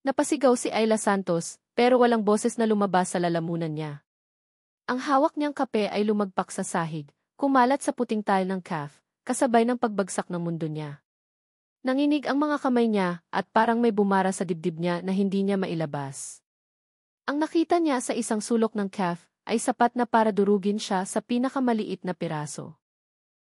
Napasigaw si Ayla Santos, pero walang boses na lumabas sa lalamunan niya. Ang hawak niyang kape ay lumagpak sa sahig, kumalat sa puting tile ng calf, kasabay ng pagbagsak ng mundo niya. Nanginig ang mga kamay niya at parang may bumara sa dibdib niya na hindi niya mailabas. Ang nakita niya sa isang sulok ng calf ay sapat na para durugin siya sa pinakamaliit na piraso.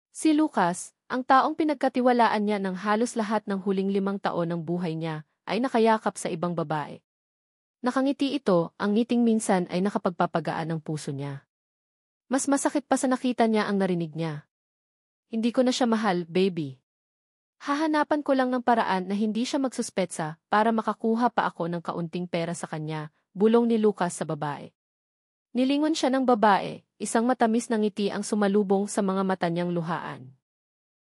Si Lucas, ang taong pinagkatiwalaan niya ng halos lahat ng huling 5 taon ng buhay niya, ay nakayakap sa ibang babae. Nakangiti ito, ang ngiting minsan ay nakapagpapagaan ng puso niya. Mas masakit pa sa nakita niya ang narinig niya. Hindi ko na siya mahal, baby. Hahanapan ko lang ng paraan na hindi siya magsuspetsa para makakuha pa ako ng kaunting pera sa kanya, bulong ni Lucas sa babae. Nilingon siya ng babae, isang matamis na ngiti ang sumalubong sa mga mata niyang luhaan.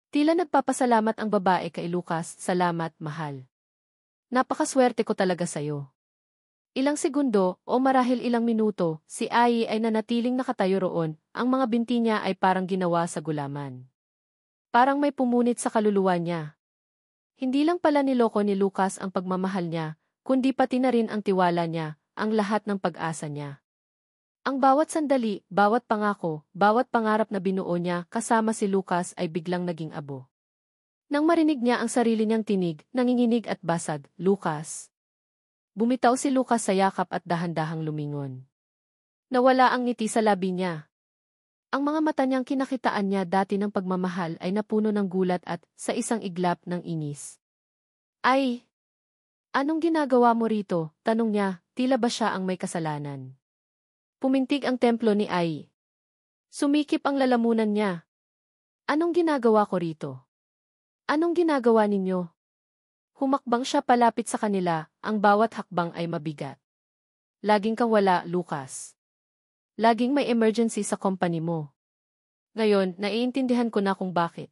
Tila nagpapasalamat ang babae kay Lucas, salamat, mahal. Napakaswerte ko talaga sa'yo. Ilang segundo o marahil ilang minuto, si Ai ay nanatiling nakatayo roon, ang mga binti niya ay parang ginawa sa gulaman. Parang may pumunit sa kaluluwa niya. Hindi lang pala niloko ni Lucas ang pagmamahal niya, kundi pati na rin ang tiwala niya, ang lahat ng pag-asa niya. Ang bawat sandali, bawat pangako, bawat pangarap na binuo niya kasama si Lucas ay biglang naging abo. Nang marinig niya ang sarili niyang tinig, nanginginig at basag, Lucas. Bumitaw si Lucas sa yakap at dahan-dahang lumingon. Nawala ang ngiti sa labi niya. Ang mga mata niyang kinakitaan niya dati ng pagmamahal ay napuno ng gulat at sa isang iglap ng inis. Ay! Anong ginagawa mo rito? Tanong niya, tila ba siya ang may kasalanan? Pumintig ang templo ni Ai. Sumikip ang lalamunan niya. Anong ginagawa ko rito? Anong ginagawa ninyo? Humakbang siya palapit sa kanila, ang bawat hakbang ay mabigat. Laging kang wala, Lucas. Laging may emergency sa company mo. Ngayon, naiintindihan ko na kung bakit.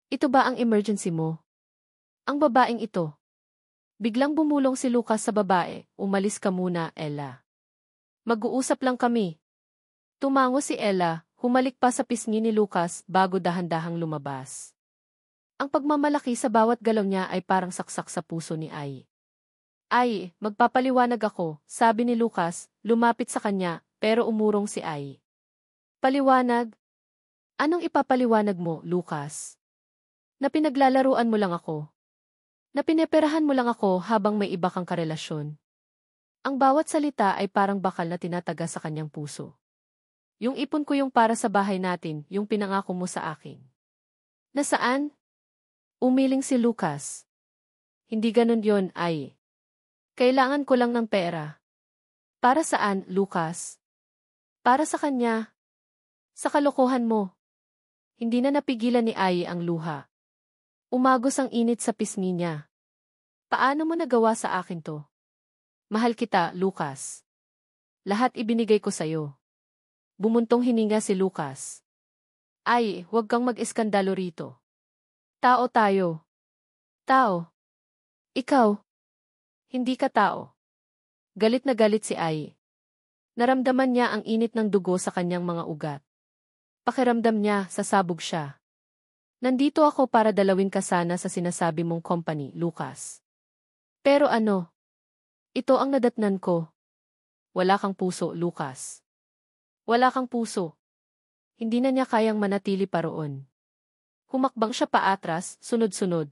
Ito ba ang emergency mo? Ang babaeng ito. Biglang bumulong si Lucas sa babae, umalis ka muna, Ella. Mag-uusap lang kami. Tumango si Ella, humalik pa sa pisngi ni Lucas bago dahan-dahang lumabas. Ang pagmamalaki sa bawat galaw niya ay parang saksak sa puso ni Ai. Ai, magpapaliwanag ako, sabi ni Lucas, lumapit sa kanya, pero umurong si Ai. Paliwanag? Anong ipapaliwanag mo, Lucas? Na pinaglalaruan mo lang ako. Na pineperahan mo lang ako habang may iba kang karelasyon. Ang bawat salita ay parang bakal na tinataga sa kanyang puso. Yung ipon ko yung para sa bahay natin, yung pinangako mo sa akin. Nasaan? Umiling si Lucas. Hindi ganun yon, Ai. Kailangan ko lang ng pera. Para saan, Lucas? Para sa kanya. Sa kalokohan mo. Hindi na napigilan ni Ai ang luha. Umagos ang init sa pisngi niya. Paano mo nagawa sa akin to? Mahal kita, Lucas. Lahat ibinigay ko sa'yo. Bumuntong hininga si Lucas. Ai, huwag kang mag-iskandalo rito. Tao tayo. Tao. Ikaw. Hindi ka tao. Galit na galit si Ai. Naramdaman niya ang init ng dugo sa kanyang mga ugat. Pakiramdam niya, sasabog siya. Nandito ako para dalawin ka sana sa sinasabi mong company, Lucas. Pero ano? Ito ang nadatnan ko. Wala kang puso, Lucas. Wala kang puso. Hindi na niya kayang manatili pa roon. Humakbang siya paatras, sunod-sunod.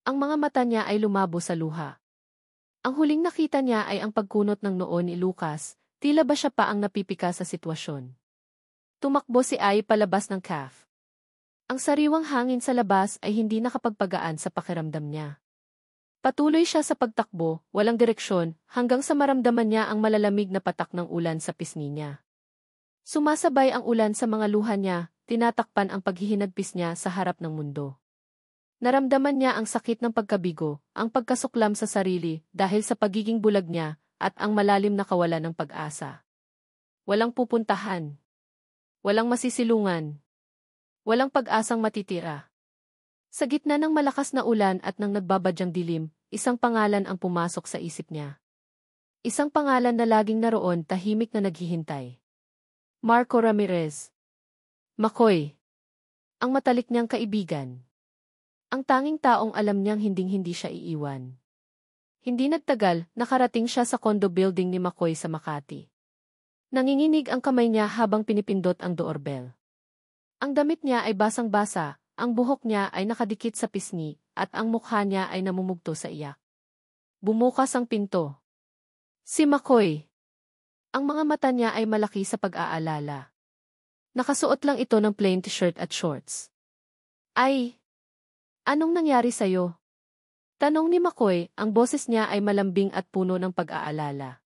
Ang mga mata niya ay lumabo sa luha. Ang huling nakita niya ay ang pagkunot ng noo ni Lucas, tila ba siya pa ang napipika sa sitwasyon. Tumakbo si Ai palabas ng calf. Ang sariwang hangin sa labas ay hindi nakapagpagaan sa pakiramdam niya. Patuloy siya sa pagtakbo, walang direksyon, hanggang sa maramdaman niya ang malalamig na patak ng ulan sa pisngi niya. Sumasabay ang ulan sa mga luha niya, tinatakpan ang paghihinagpis niya sa harap ng mundo. Naramdaman niya ang sakit ng pagkabigo, ang pagkasuklam sa sarili dahil sa pagiging bulag niya, at ang malalim na kawalan ng pag-asa. Walang pupuntahan. Walang masisilungan. Walang pag-asang matitira. Sa gitna ng malakas na ulan at ng nagbabadyang dilim, isang pangalan ang pumasok sa isip niya. Isang pangalan na laging naroon tahimik na naghihintay. Marco Ramirez. McCoy. Ang matalik niyang kaibigan. Ang tanging taong alam niyang hinding-hindi siya iiwan. Hindi nagtagal, nakarating siya sa condo building ni McCoy sa Makati. Nanginginig ang kamay niya habang pinipindot ang doorbell. Ang damit niya ay basang-basa, ang buhok niya ay nakadikit sa pisngi, at ang mukha niya ay namumugto sa iyak. Bumukas ang pinto. Si McCoy. Ang mga mata niya ay malaki sa pag-aalala. Nakasuot lang ito ng plain t-shirt at shorts. Ay! Anong nangyari sa'yo? Tanong ni McCoy, ang boses niya ay malambing at puno ng pag-aalala.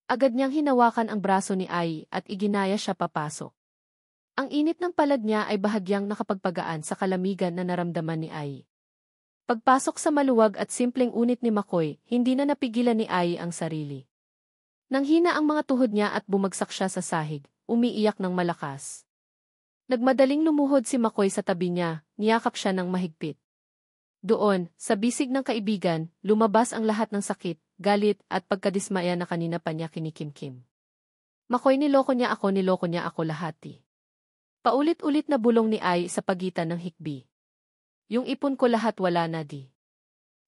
Agad niyang hinawakan ang braso ni Ai at iginaya siya papasok. Ang init ng palad niya ay bahagyang nakapagpagaan sa kalamigan na naramdaman ni Ai. Pagpasok sa maluwag at simpleng unit ni McCoy, hindi na napigilan ni Ai ang sarili. Nanghina ang mga tuhod niya at bumagsak siya sa sahig, umiiyak ng malakas. Nagmadaling lumuhod si McCoy sa tabi niya, niyakap siya ng mahigpit. Doon, sa bisig ng kaibigan, lumabas ang lahat ng sakit, galit at pagkadismaya na kanina pa niya kinikimkim. McCoy, niloko niya ako lahati. Paulit-ulit na bulong ni Ai sa pagitan ng hikbi. Yung ipon ko lahat wala na di.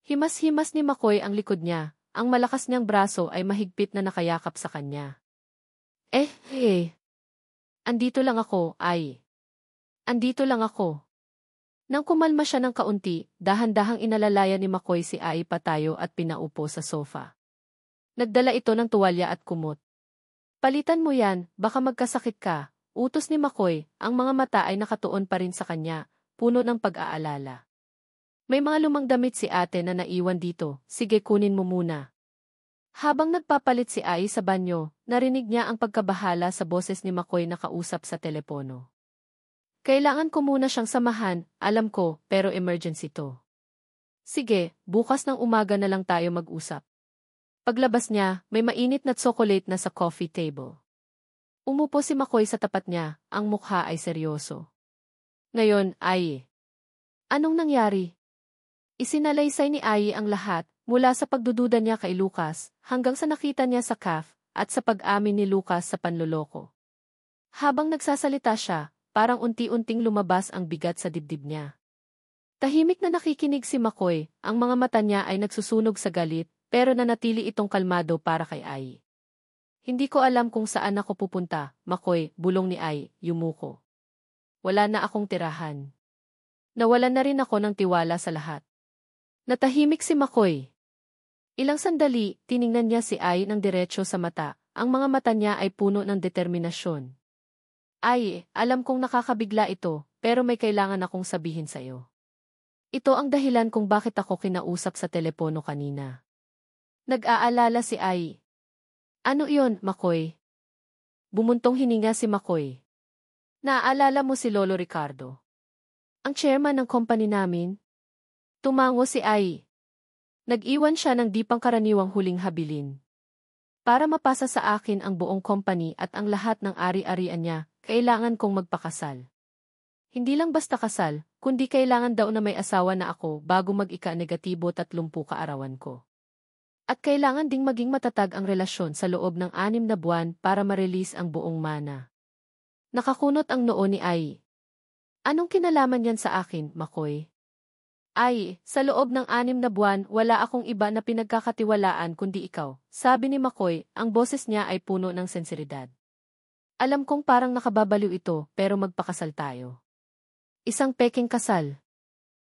Himas-himas ni McCoy ang likod niya, ang malakas niyang braso ay mahigpit na nakayakap sa kanya. Andito lang ako, Ai. Andito lang ako. Nang kumalma siya ng kaunti, dahan-dahang inalalaya ni McCoy si Ai patayo at pinaupo sa sofa. Nagdala ito ng tuwalya at kumot. Palitan mo yan, baka magkasakit ka, utos ni McCoy, ang mga mata ay nakatuon pa rin sa kanya, puno ng pag-aalala. May mga lumang damit si ate na naiwan dito, sige kunin mo muna. Habang nagpapalit si Ai sa banyo, narinig niya ang pagkabahala sa boses ni McCoy na kausap sa telepono. Kailangan ko muna siyang samahan, alam ko, pero emergency to. Sige, bukas ng umaga na lang tayo mag-usap. Paglabas niya, may mainit na tsokolate na sa coffee table. Umupo si McCoy sa tapat niya, ang mukha ay seryoso. Ngayon, Ai. Anong nangyari? Isinalaysay ni Ai ang lahat, mula sa pagdududa niya kay Lucas, hanggang sa nakita niya sa cafe, at sa pag-amin ni Lucas sa panloloko. Habang nagsasalita siya, parang unti-unting lumabas ang bigat sa dibdib niya. Tahimik na nakikinig si McCoy, ang mga mata niya ay nagsusunog sa galit, pero nanatili itong kalmado para kay Ai. Hindi ko alam kung saan ako pupunta, McCoy, bulong ni Ai, yumuko. Wala na akong tirahan. Nawalan na rin ako ng tiwala sa lahat. Natahimik si McCoy. Ilang sandali, tiningnan niya si Ai ng diretso sa mata, ang mga mata niya ay puno ng determinasyon. Ai, alam kong nakakabigla ito, pero may kailangan akong sabihin sa'yo. Ito ang dahilan kung bakit ako kinausap sa telepono kanina. Nag-aalala si Ai. Ano iyon, McCoy? Bumuntong hininga si McCoy. Naaalala mo si Lolo Ricardo? Ang chairman ng company namin? Tumango si Ai. Nag-iwan siya ng di pangkaraniwang huling habilin. Para mapasa sa akin ang buong company at ang lahat ng ari-arian niya, kailangan kong magpakasal. Hindi lang basta kasal, kundi kailangan daw na may asawa na ako bago mag-ika-negatibo 30 kaarawan ko. At kailangan ding maging matatag ang relasyon sa loob ng 6 na buwan para ma-release ang buong mana. Nakakunot ang noo ni Ai. Anong kinalaman yan sa akin, McCoy? Ai, sa loob ng 6 na buwan wala akong iba na pinagkakatiwalaan kundi ikaw, sabi ni McCoy, ang boses niya ay puno ng sensiridad. Alam kong parang nakababaliw ito, pero magpakasal tayo. Isang peking kasal.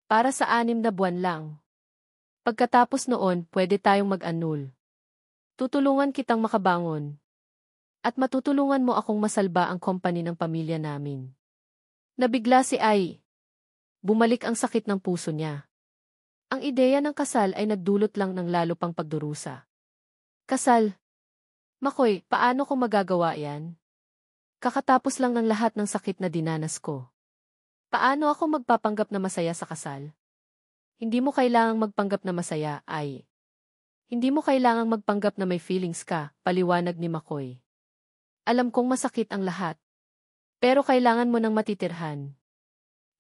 Para sa 6 na buwan lang. Pagkatapos noon, pwede tayong mag-annul. Tutulungan kitang makabangon. At matutulungan mo akong masalba ang company ng pamilya namin. Nabigla si Ai. Bumalik ang sakit ng puso niya. Ang ideya ng kasal ay nagdulot lang ng lalo pang pagdurusa. Kasal? McCoy, paano ko magagawa yan? Kakatapos lang ng lahat ng sakit na dinanas ko. Paano ako magpapanggap na masaya sa kasal? Hindi mo kailangang magpanggap na masaya, Ai. Hindi mo kailangang magpanggap na may feelings ka, paliwanag ni McCoy. Alam kong masakit ang lahat. Pero kailangan mo ng matitirhan.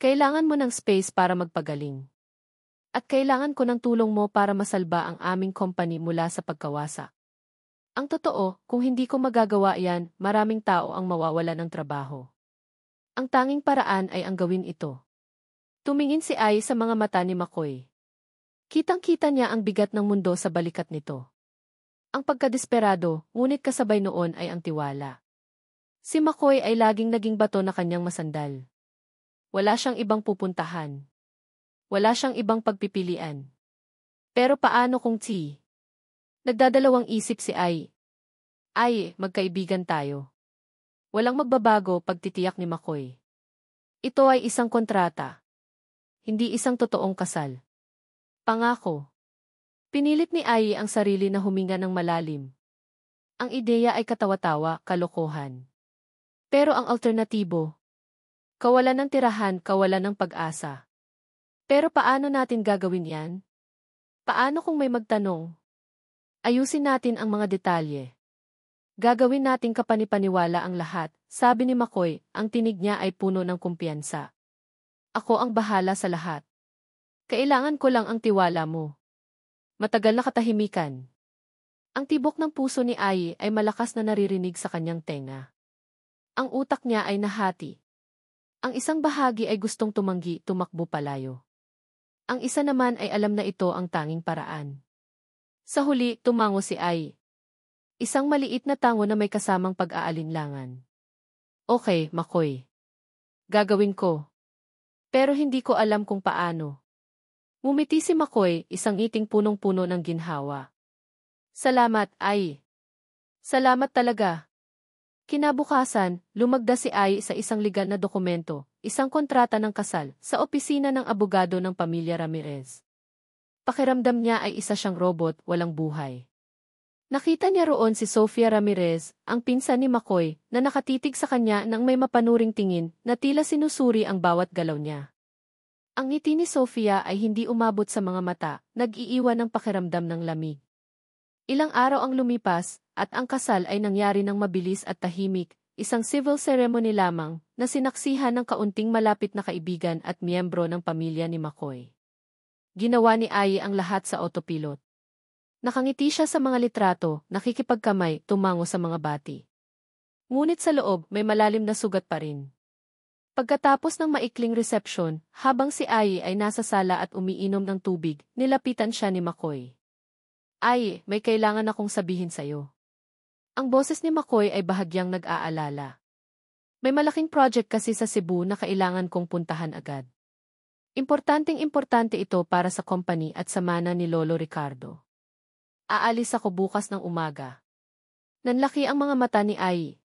Kailangan mo ng space para magpagaling. At kailangan ko ng tulong mo para masalba ang aming company mula sa pagkawasak. Ang totoo, kung hindi ko magagawa yan, maraming tao ang mawawala ng trabaho. Ang tanging paraan ay ang gawin ito. Tumingin si Ai sa mga mata ni McCoy. Kitang-kita niya ang bigat ng mundo sa balikat nito. Ang pagkadesperado, ngunit kasabay noon ay ang tiwala. Si McCoy ay laging naging bato na kanyang masandal. Wala siyang ibang pupuntahan. Wala siyang ibang pagpipilian. Pero paano kung nagdadalawang isip si Ai? Ay, magkaibigan tayo. Walang magbabago pagtitiyak ni McCoy. Ito ay isang kontrata. Hindi isang totoong kasal. Pangako. Pinilit ni Ai ang sarili na huminga ng malalim. Ang ideya ay katawa-tawa, kalokohan. Pero ang alternatibo, kawalan ng tirahan, kawalan ng pag-asa. Pero paano natin gagawin yan? Paano kung may magtanong? Ayusin natin ang mga detalye. Gagawin nating kapanipaniwala ang lahat, sabi ni McCoy, ang tinig niya ay puno ng kumpiyansa. Ako ang bahala sa lahat. Kailangan ko lang ang tiwala mo. Matagal na katahimikan. Ang tibok ng puso ni Ai ay malakas na naririnig sa kanyang tenga. Ang utak niya ay nahati. Ang isang bahagi ay gustong tumanggi, tumakbo palayo. Ang isa naman ay alam na ito ang tanging paraan. Sa huli, tumango si Ai. Isang maliit na tango na may kasamang pag-aalinlangan. Okay, McCoy. Gagawin ko. Pero hindi ko alam kung paano. Ngumiti si McCoy, isang ngiting punong-puno ng ginhawa. Salamat, Ai. Salamat talaga. Kinabukasan, lumagda si Ai sa isang legal na dokumento, isang kontrata ng kasal, sa opisina ng abogado ng pamilya Ramirez. Pakiramdam niya ay isa siyang robot, walang buhay. Nakita niya roon si Sofia Ramirez, ang pinsan ni McCoy, na nakatitig sa kanya nang may mapanuring tingin na tila sinusuri ang bawat galaw niya. Ang ngiti ni Sofia ay hindi umabot sa mga mata, nag-iiwan ng pakiramdam ng lamig. Ilang araw ang lumipas, at ang kasal ay nangyari ng mabilis at tahimik, isang civil ceremony lamang, na sinaksihan ng kaunting malapit na kaibigan at miyembro ng pamilya ni McCoy. Ginawa ni Ai ang lahat sa autopilot. Nakangiti siya sa mga litrato, nakikipagkamay, tumango sa mga bati. Ngunit sa loob, may malalim na sugat pa rin. Pagkatapos ng maikling reception, habang si Ai ay nasa sala at umiinom ng tubig, nilapitan siya ni McCoy. Ai, may kailangan akong sabihin sa'yo. Ang boses ni McCoy ay bahagyang nag-aalala. May malaking project kasi sa Cebu na kailangan kong puntahan agad. Importanteng-importante ito para sa company at sa mana ni Lolo Ricardo. Aalis ako bukas ng umaga. Nanlaki ang mga mata ni Ai.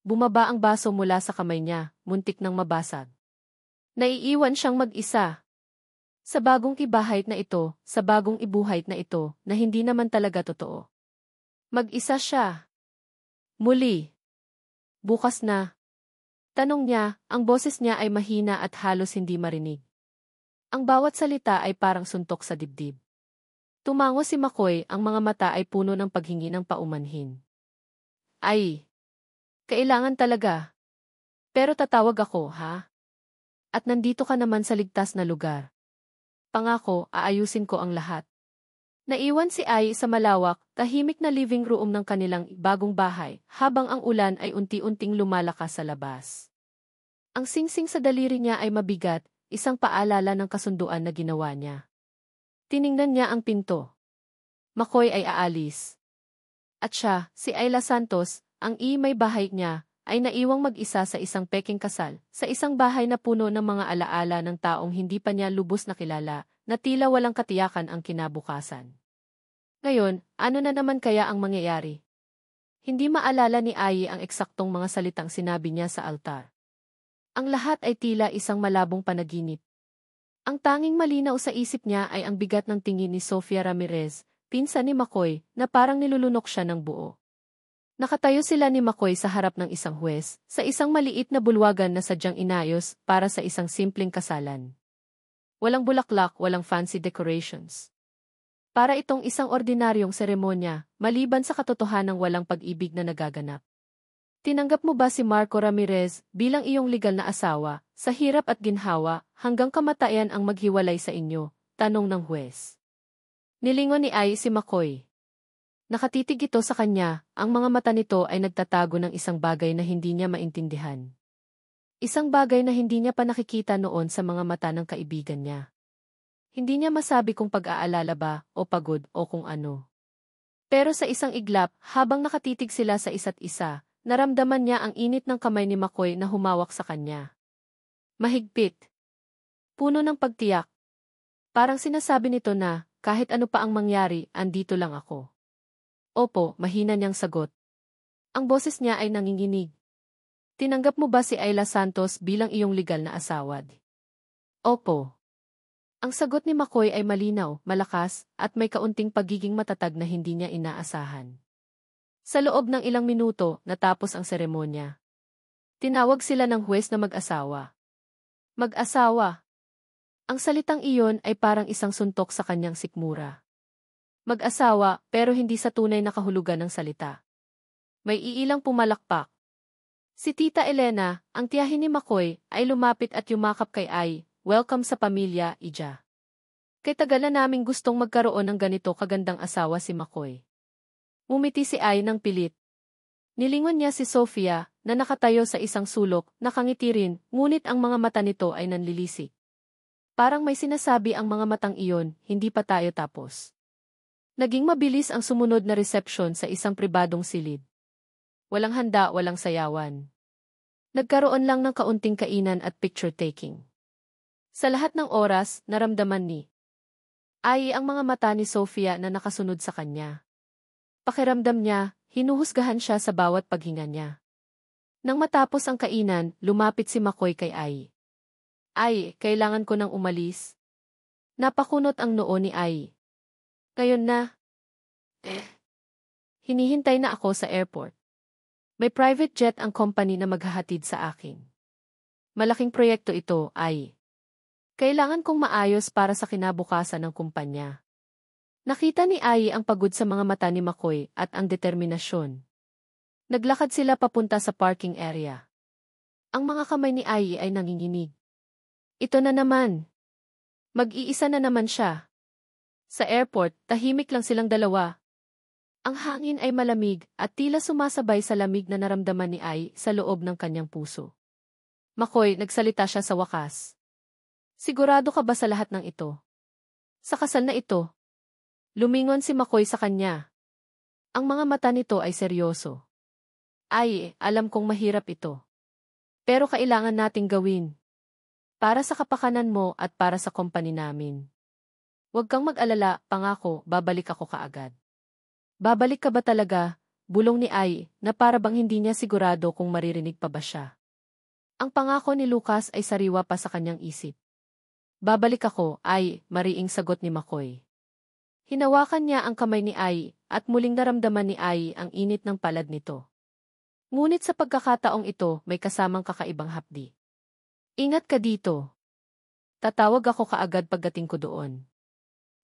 Bumaba ang baso mula sa kamay niya, muntik nang mabasag. Naiiwan siyang mag-isa. Sa bagong ibuhayt na ito, na hindi naman talaga totoo. Mag-isa siya. Muli. Bukas na. Tanong niya, ang boses niya ay mahina at halos hindi marinig. Ang bawat salita ay parang suntok sa dibdib. Tumango si McCoy, ang mga mata ay puno ng paghingi ng paumanhin. Ay, kailangan talaga. Pero tatawag ako, ha? At nandito ka naman sa ligtas na lugar. Pangako, aayusin ko ang lahat. Naiwan si Ai sa malawak, tahimik na living room ng kanilang bagong bahay, habang ang ulan ay unti-unting lumalakas sa labas. Ang singsing sa daliri niya ay mabigat, isang paalala ng kasunduan na ginawa niya. Tiningnan niya ang pinto. McCoy ay aalis. At siya, si Ayla Santos, ang may bahay niya, ay naiwang mag-isa sa isang peking kasal, sa isang bahay na puno ng mga alaala ng taong hindi pa niya lubos na kilala, na tila walang katiyakan ang kinabukasan. Ngayon, ano na naman kaya ang mangyayari? Hindi maalala ni Ai ang eksaktong mga salitang sinabi niya sa altar. Ang lahat ay tila isang malabong panaginip. Ang tanging malinaw sa isip niya ay ang bigat ng tingin ni Sofia Ramirez, pinsan ni McCoy, na parang nilulunok siya ng buo. Nakatayo sila ni McCoy sa harap ng isang huwes, sa isang maliit na bulwagan na sadyang inayos para sa isang simpleng kasalan. Walang bulaklak, walang fancy decorations. Para itong isang ordinaryong seremonya, maliban sa katotohanang walang pag-ibig na nagaganap. Tinanggap mo ba si Marco Ramirez bilang iyong legal na asawa, sa hirap at ginhawa, hanggang kamatayan ang maghiwalay sa inyo? Tanong ng huwes. Nilingon ni Ai si McCoy. Nakatitig ito sa kanya, ang mga mata nito ay nagtatago ng isang bagay na hindi niya maintindihan. Isang bagay na hindi niya pa nakikita noon sa mga mata ng kaibigan niya. Hindi niya masabi kung pag-aalala ba, o pagod, o kung ano. Pero sa isang iglap, habang nakatitig sila sa isa't isa, naramdaman niya ang init ng kamay ni McCoy na humawak sa kanya. Mahigpit. Puno ng pagtiyak. Parang sinasabi nito na, kahit ano pa ang mangyari, andito lang ako. Opo, mahina niyang sagot. Ang boses niya ay nanginginig. Tinanggap mo ba si Ayla Santos bilang iyong legal na asawa? Opo. Ang sagot ni McCoy ay malinaw, malakas, at may kaunting pagiging matatag na hindi niya inaasahan. Sa loob ng ilang minuto, natapos ang seremonya. Tinawag sila ng huwes na mag-asawa. Mag-asawa. Ang salitang iyon ay parang isang suntok sa kanyang sikmura. Mag-asawa, pero hindi sa tunay na kahulugan ng salita. May iilang pumalakpak. Si Tita Elena, ang tiyahin ni McCoy, ay lumapit at yumakap kay Ay. Welcome sa pamilya, Ija. Kay tagal na naming gustong magkaroon ng ganito kagandang asawa si McCoy. Umiti si Ay ng pilit. Nilingon niya si Sofia, na nakatayo sa isang sulok, nakangiti rin, ngunit ang mga mata nito ay nanlilisik. Parang may sinasabi ang mga matang iyon, hindi pa tayo tapos. Naging mabilis ang sumunod na resepsyon sa isang pribadong silid. Walang handa, walang sayawan. Nagkaroon lang ng kaunting kainan at picture-taking. Sa lahat ng oras, naramdaman ni Ay ang mga mata ni Sofia na nakasunod sa kanya. Pakiramdam niya, hinuhusgahan siya sa bawat paghinga niya. Nang matapos ang kainan, lumapit si McCoy kay Ay. Ay, kailangan ko nang umalis. Napakunot ang noo ni Ay. Ngayon na. Hinihintay na ako sa airport. May private jet ang company na maghahatid sa akin. Malaking proyekto ito, Ay. Kailangan kong maayos para sa kinabukasan ng kumpanya. Nakita ni Ai ang pagod sa mga mata ni McCoy at ang determinasyon. Naglakad sila papunta sa parking area. Ang mga kamay ni Ai ay nanginginig. Ito na naman. Mag-iisa na naman siya. Sa airport, tahimik lang silang dalawa. Ang hangin ay malamig at tila sumasabay sa lamig na naramdaman ni Ai sa loob ng kanyang puso. McCoy, nagsalita siya sa wakas. Sigurado ka ba sa lahat ng ito? Sa kasal na ito? Lumingon si McCoy sa kanya. Ang mga mata nito ay seryoso. Ay, alam kong mahirap ito. Pero kailangan nating gawin. Para sa kapakanan mo at para sa company namin. Huwag kang mag-alala, pangako, babalik ako kaagad. Babalik ka ba talaga? Bulong ni Ai, na para bang hindi niya sigurado kung maririnig pa ba siya. Ang pangako ni Lucas ay sariwa pa sa kanyang isip. Babalik ako, Ay, mariing sagot ni McCoy. Hinawakan niya ang kamay ni Ai, at muling naramdaman ni Ai ang init ng palad nito. Ngunit sa pagkakataong ito, may kasamang kakaibang hapdi. Ingat ka dito. Tatawag ako kaagad pagdating ko doon.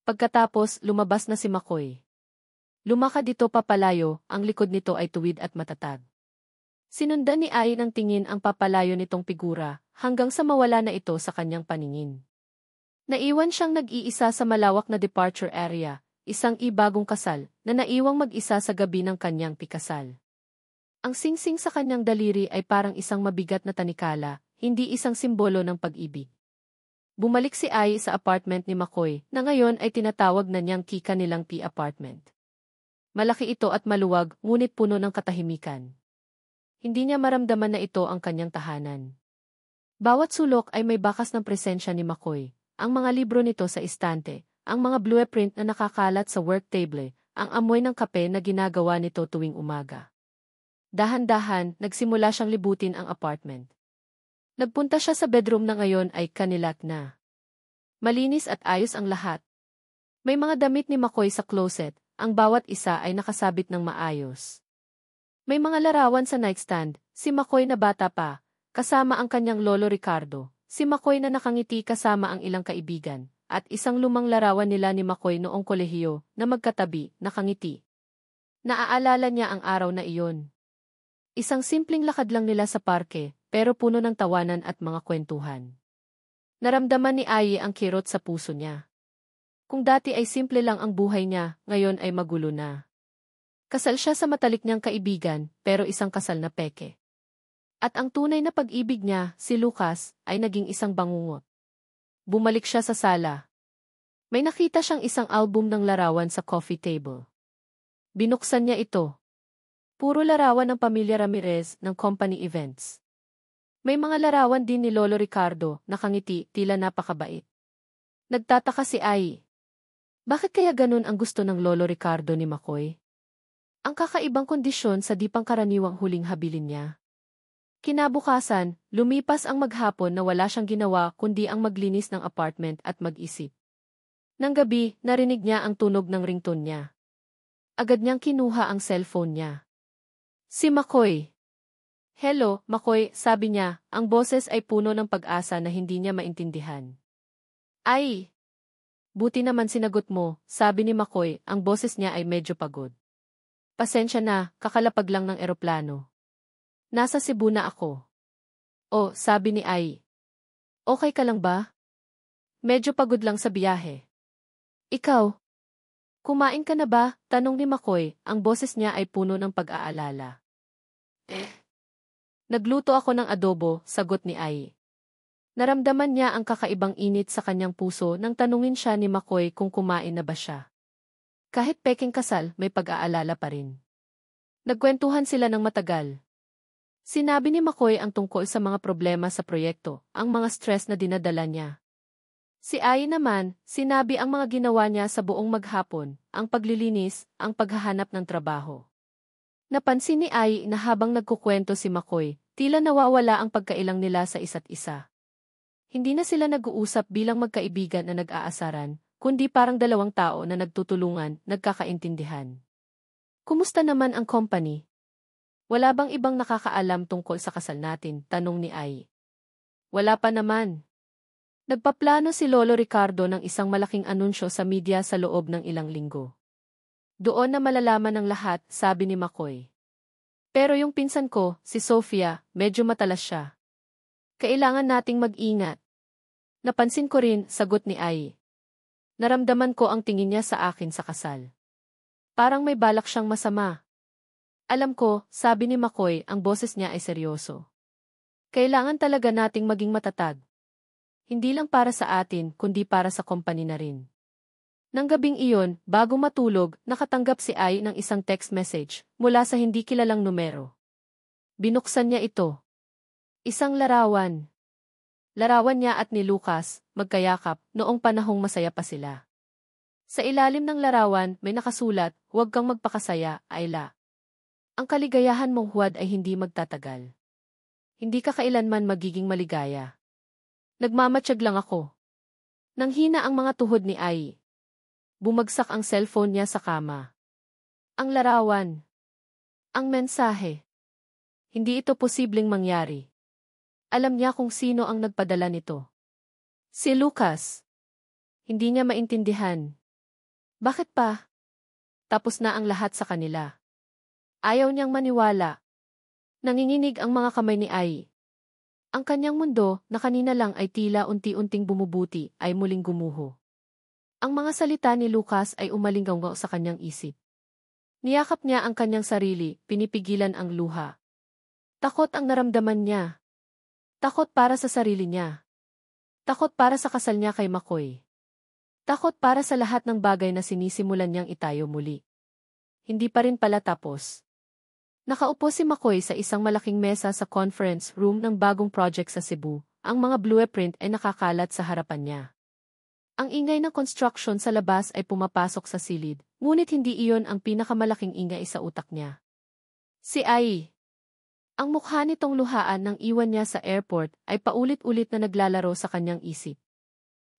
Pagkatapos, lumabas na si McCoy. Lumakad dito papalayo, ang likod nito ay tuwid at matatag. Sinundan ni Ai ng tingin ang papalayo nitong figura, hanggang sa mawala na ito sa kanyang paningin. Naiwan siyang nag-iisa sa malawak na departure area, isang ibagong kasal, na naiwang mag-isa sa gabi ng kanyang pikasal. Ang singsing sa kanyang daliri ay parang isang mabigat na tanikala, hindi isang simbolo ng pag-ibig. Bumalik si Ai sa apartment ni McCoy, na ngayon ay tinatawag na niyang kika nilang P-apartment. Malaki ito at maluwag, ngunit puno ng katahimikan. Hindi niya maramdaman na ito ang kanyang tahanan. Bawat sulok ay may bakas ng presensya ni McCoy. Ang mga libro nito sa istante, ang mga blueprint na nakakalat sa work table, ang amoy ng kape na ginagawa nito tuwing umaga. Dahan-dahan, nagsimula siyang libutin ang apartment. Nagpunta siya sa bedroom na ngayon ay kanilat na. Malinis at ayos ang lahat. May mga damit ni McCoy sa closet, ang bawat isa ay nakasabit ng maayos. May mga larawan sa nightstand, si McCoy na bata pa, kasama ang kanyang lolo Ricardo. Si McCoy na nakangiti kasama ang ilang kaibigan, at isang lumang larawan nila ni McCoy noong kolehiyo, na magkatabi, nakangiti. Naaalala niya ang araw na iyon. Isang simpleng lakad lang nila sa parke, pero puno ng tawanan at mga kwentuhan. Naramdaman ni Ai ang kirot sa puso niya. Kung dati ay simple lang ang buhay niya, ngayon ay magulo na. Kasal siya sa matalik niyang kaibigan, pero isang kasal na peke. At ang tunay na pag-ibig niya, si Lucas, ay naging isang bangungot. Bumalik siya sa sala. May nakita siyang isang album ng larawan sa coffee table. Binuksan niya ito. Puro larawan ng pamilya Ramirez ng company events. May mga larawan din ni Lolo Ricardo, nakangiti, tila napakabait. Nagtataka si Ai. Bakit kaya ganun ang gusto ng Lolo Ricardo ni McCoy? Ang kakaibang kondisyon sa di pangkaraniwang huling habilin niya. Kinabukasan, lumipas ang maghapon na wala siyang ginawa kundi ang maglinis ng apartment at mag-isip. Nang gabi, narinig niya ang tunog ng ringtone niya. Agad niyang kinuha ang cellphone niya. Si McCoy. Hello, McCoy, sabi niya, ang boses ay puno ng pag-asa na hindi niya maintindihan. Ay! Buti naman sinagot mo, sabi ni McCoy, ang boses niya ay medyo pagod. Pasensya na, kakalapag lang ng eroplano. Nasa Cebu na ako. Oh, sabi ni Ai. Okay ka lang ba? Medyo pagod lang sa biyahe. Ikaw? Kumain ka na ba? Tanong ni McCoy, ang boses niya ay puno ng pag-aalala. Nagluto ako ng adobo, sagot ni Ai. Naramdaman niya ang kakaibang init sa kanyang puso nang tanungin siya ni McCoy kung kumain na ba siya. Kahit peking kasal, may pag-aalala pa rin. Nagkwentuhan sila ng matagal. Sinabi ni McCoy ang tungkol sa mga problema sa proyekto, ang mga stress na dinadala niya. Si Ai naman, sinabi ang mga ginawa niya sa buong maghapon, ang paglilinis, ang paghahanap ng trabaho. Napansin ni Ai na habang nagkukwento si McCoy, tila nawawala ang pagkailang nila sa isa't isa. Hindi na sila nag-uusap bilang magkaibigan na nag-aasaran, kundi parang dalawang tao na nagtutulungan, nagkakaintindihan. Kumusta naman ang company? Wala bang ibang nakakaalam tungkol sa kasal natin? Tanong ni Ai. Wala pa naman. Nagpaplano si Lolo Ricardo ng isang malaking anunsyo sa media sa loob ng ilang linggo. Doon na malalaman ng lahat, sabi ni McCoy. Pero yung pinsan ko, si Sofia, medyo matalas siya. Kailangan nating mag-ingat. Napansin ko rin, sagot ni Ai. Naramdaman ko ang tingin niya sa akin sa kasal. Parang may balak siyang masama. Alam ko, sabi ni McCoy, ang boses niya ay seryoso. Kailangan talaga nating maging matatag. Hindi lang para sa atin, kundi para sa company na rin. Nang gabing iyon, bago matulog, nakatanggap si Ai ng isang text message mula sa hindi kilalang numero. Binuksan niya ito. Isang larawan. Larawan niya at ni Lucas, magkayakap, noong panahong masaya pa sila. Sa ilalim ng larawan, may nakasulat, huwag kang magpakasaya, Ayla. Ang kaligayahan mong huwad ay hindi magtatagal. Hindi ka kailanman magiging maligaya. Nagmamatsyag lang ako. Nanghina ang mga tuhod ni Ai. Bumagsak ang cellphone niya sa kama. Ang larawan. Ang mensahe. Hindi ito posibleng mangyari. Alam niya kung sino ang nagpadala nito. Si Lucas. Hindi niya maintindihan. Bakit pa? Tapos na ang lahat sa kanila. Ayaw niyang maniwala. Nanginginig ang mga kamay ni Ai. Ang kanyang mundo, na kanina lang ay tila unti-unting bumubuti, ay muling gumuho. Ang mga salita ni Lucas ay umalinggaw sa kanyang isip. Niyakap niya ang kanyang sarili, pinipigilan ang luha. Takot ang naramdaman niya. Takot para sa sarili niya. Takot para sa kasal niya kay McCoy. Takot para sa lahat ng bagay na sinisimulan niyang itayo muli. Hindi pa rin pala tapos. Nakaupo si McCoy sa isang malaking mesa sa conference room ng bagong project sa Cebu. Ang mga blueprint ay nakakalat sa harapan niya. Ang ingay ng construction sa labas ay pumapasok sa silid, ngunit hindi iyon ang pinakamalaking ingay sa utak niya. Si Ai. Ang mukha nitong luhaan nang iwan niya sa airport ay paulit-ulit na naglalaro sa kanyang isip.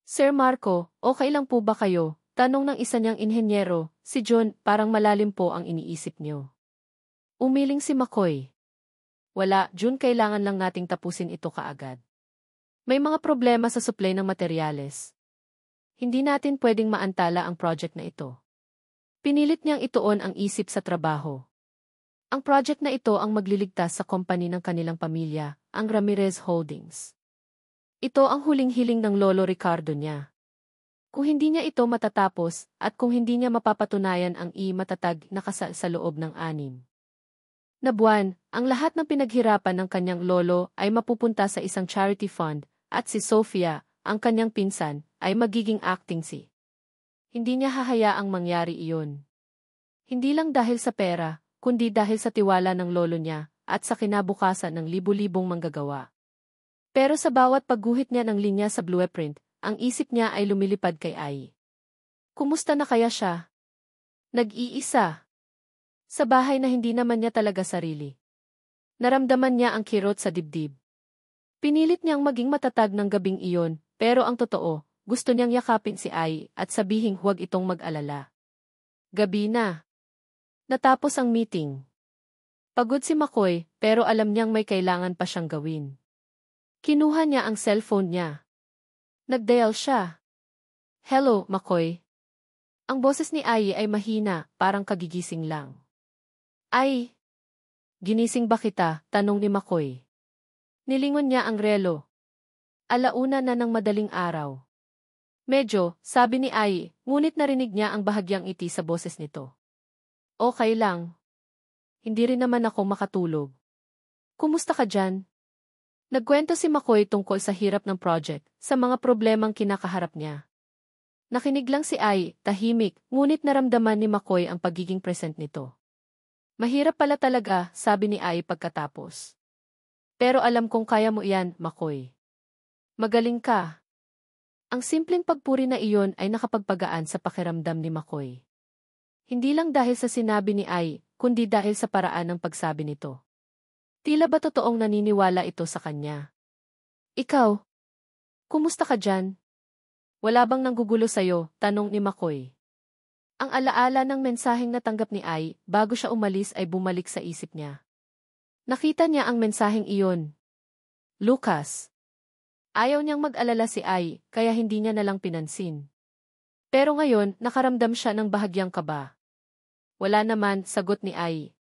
Sir Marco, okay lang po ba kayo? Tanong ng isa niyang inhenyero, si John, parang malalim po ang iniisip niyo. Umiling si McCoy. Wala, June, kailangan lang nating tapusin ito kaagad. May mga problema sa supply ng materyales. Hindi natin pwedeng maantala ang project na ito. Pinilit niyang ituon ang isip sa trabaho. Ang project na ito ang magliligtas sa company ng kanilang pamilya, ang Ramirez Holdings. Ito ang huling hiling ng Lolo Ricardo niya. Kung hindi niya ito matatapos, at kung hindi niya mapapatunayan ang matatag na kasal sa loob ng 6 na buwan, ang lahat ng pinaghirapan ng kanyang lolo ay mapupunta sa isang charity fund, at si Sofia, ang kanyang pinsan, ay magiging acting si Hindi niya hahayaang mangyari iyon. Hindi lang dahil sa pera, kundi dahil sa tiwala ng lolo niya at sa kinabukasan ng libu-libong manggagawa. Pero sa bawat pagguhit niya ng linya sa blueprint, ang isip niya ay lumilipad kay Ai. Kumusta na kaya siya? Nag-iisa. Sa bahay na hindi naman niya talaga sarili. Naramdaman niya ang kirot sa dibdib. Pinilit niyang maging matatag ng gabing iyon, pero ang totoo, gusto niyang yakapin si Ai at sabihing huwag itong mag-alala. Gabi na. Natapos ang meeting. Pagod si McCoy, pero alam niyang may kailangan pa siyang gawin. Kinuha niya ang cellphone niya. Nagdial siya. Hello, McCoy. Ang boses ni Ai ay mahina, parang kagigising lang. Ai. Ginising ba kita? Tanong ni McCoy. Nilingon niya ang relo. Alauna na ng madaling araw. Medyo, sabi ni Ai, ngunit narinig niya ang bahagyang ngiti sa boses nito. Okay lang. Hindi rin naman ako makatulog. Kumusta ka dyan? Nagkwento si McCoy tungkol sa hirap ng project, sa mga problemang kinakaharap niya. Nakinig lang si Ai, tahimik, ngunit naramdaman ni McCoy ang pagiging present nito. Mahirap pala talaga, sabi ni Ai pagkatapos. Pero alam kong kaya mo iyan, McCoy. Magaling ka. Ang simpleng pagpuri na iyon ay nakapagpagaan sa pakiramdam ni McCoy. Hindi lang dahil sa sinabi ni Ai, kundi dahil sa paraan ng pagsabi nito. Tila ba totoong naniniwala ito sa kanya? Ikaw? Kumusta ka dyan? Wala bang nanggugulo sa'yo? Tanong ni McCoy. Ang alaala ng mensaheng natanggap ni Ai bago siya umalis ay bumalik sa isip niya. Nakita niya ang mensaheng iyon. Lucas. Ayaw niyang mag-alala si Ai, kaya hindi niya nalang pinansin. Pero ngayon, nakaramdam siya ng bahagyang kaba. Wala naman, sagot ni Ai.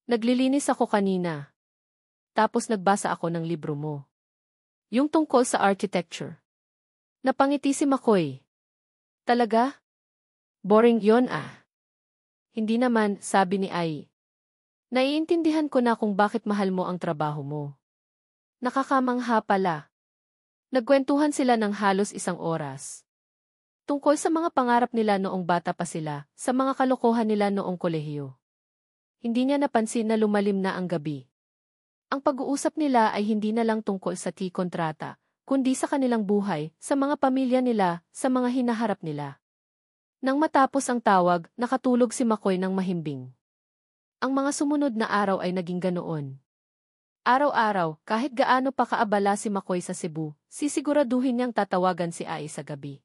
Naglilinis ako kanina. Tapos nagbasa ako ng libro mo. Yung tungkol sa architecture. Napangiti si McCoy. Talaga? Boring yon ah. Hindi naman, sabi ni Ai. Naiintindihan ko na kung bakit mahal mo ang trabaho mo. Nakakamangha pala. Nagkwentuhan sila ng halos 1 oras. Tungkol sa mga pangarap nila noong bata pa sila, sa mga kalokohan nila noong kolehiyo. Hindi niya napansin na lumalim na ang gabi. Ang pag-uusap nila ay hindi na lang tungkol sa kontrata, kundi sa kanilang buhay, sa mga pamilya nila, sa mga hinaharap nila. Nang matapos ang tawag, nakatulog si McCoy ng mahimbing. Ang mga sumunod na araw ay naging ganoon. Araw-araw, kahit gaano pa kaabala si McCoy sa Cebu, sisiguraduhin niyang tatawagan si Ai sa gabi.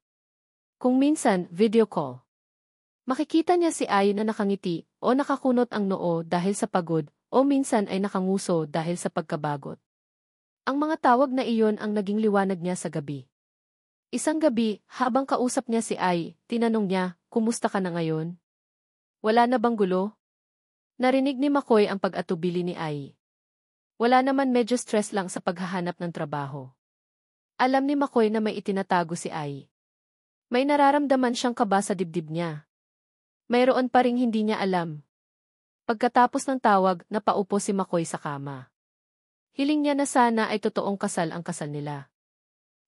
Kung minsan, video call. Makikita niya si Ai na nakangiti o nakakunot ang noo dahil sa pagod o minsan ay nakanguso dahil sa pagkabagot. Ang mga tawag na iyon ang naging liwanag niya sa gabi. Isang gabi, habang kausap niya si Ai, tinanong niya, kumusta ka na ngayon? Wala na bang gulo? Narinig ni McCoy ang pag-atubili ni Ai. Wala naman, medyo stress lang sa paghahanap ng trabaho. Alam ni McCoy na may itinatago si Ai. May nararamdaman siyang kaba sa dibdib niya. Mayroon pa ring hindi niya alam. Pagkatapos ng tawag, napaupo si McCoy sa kama. Hiling niya na sana ay totoong kasal ang kasal nila.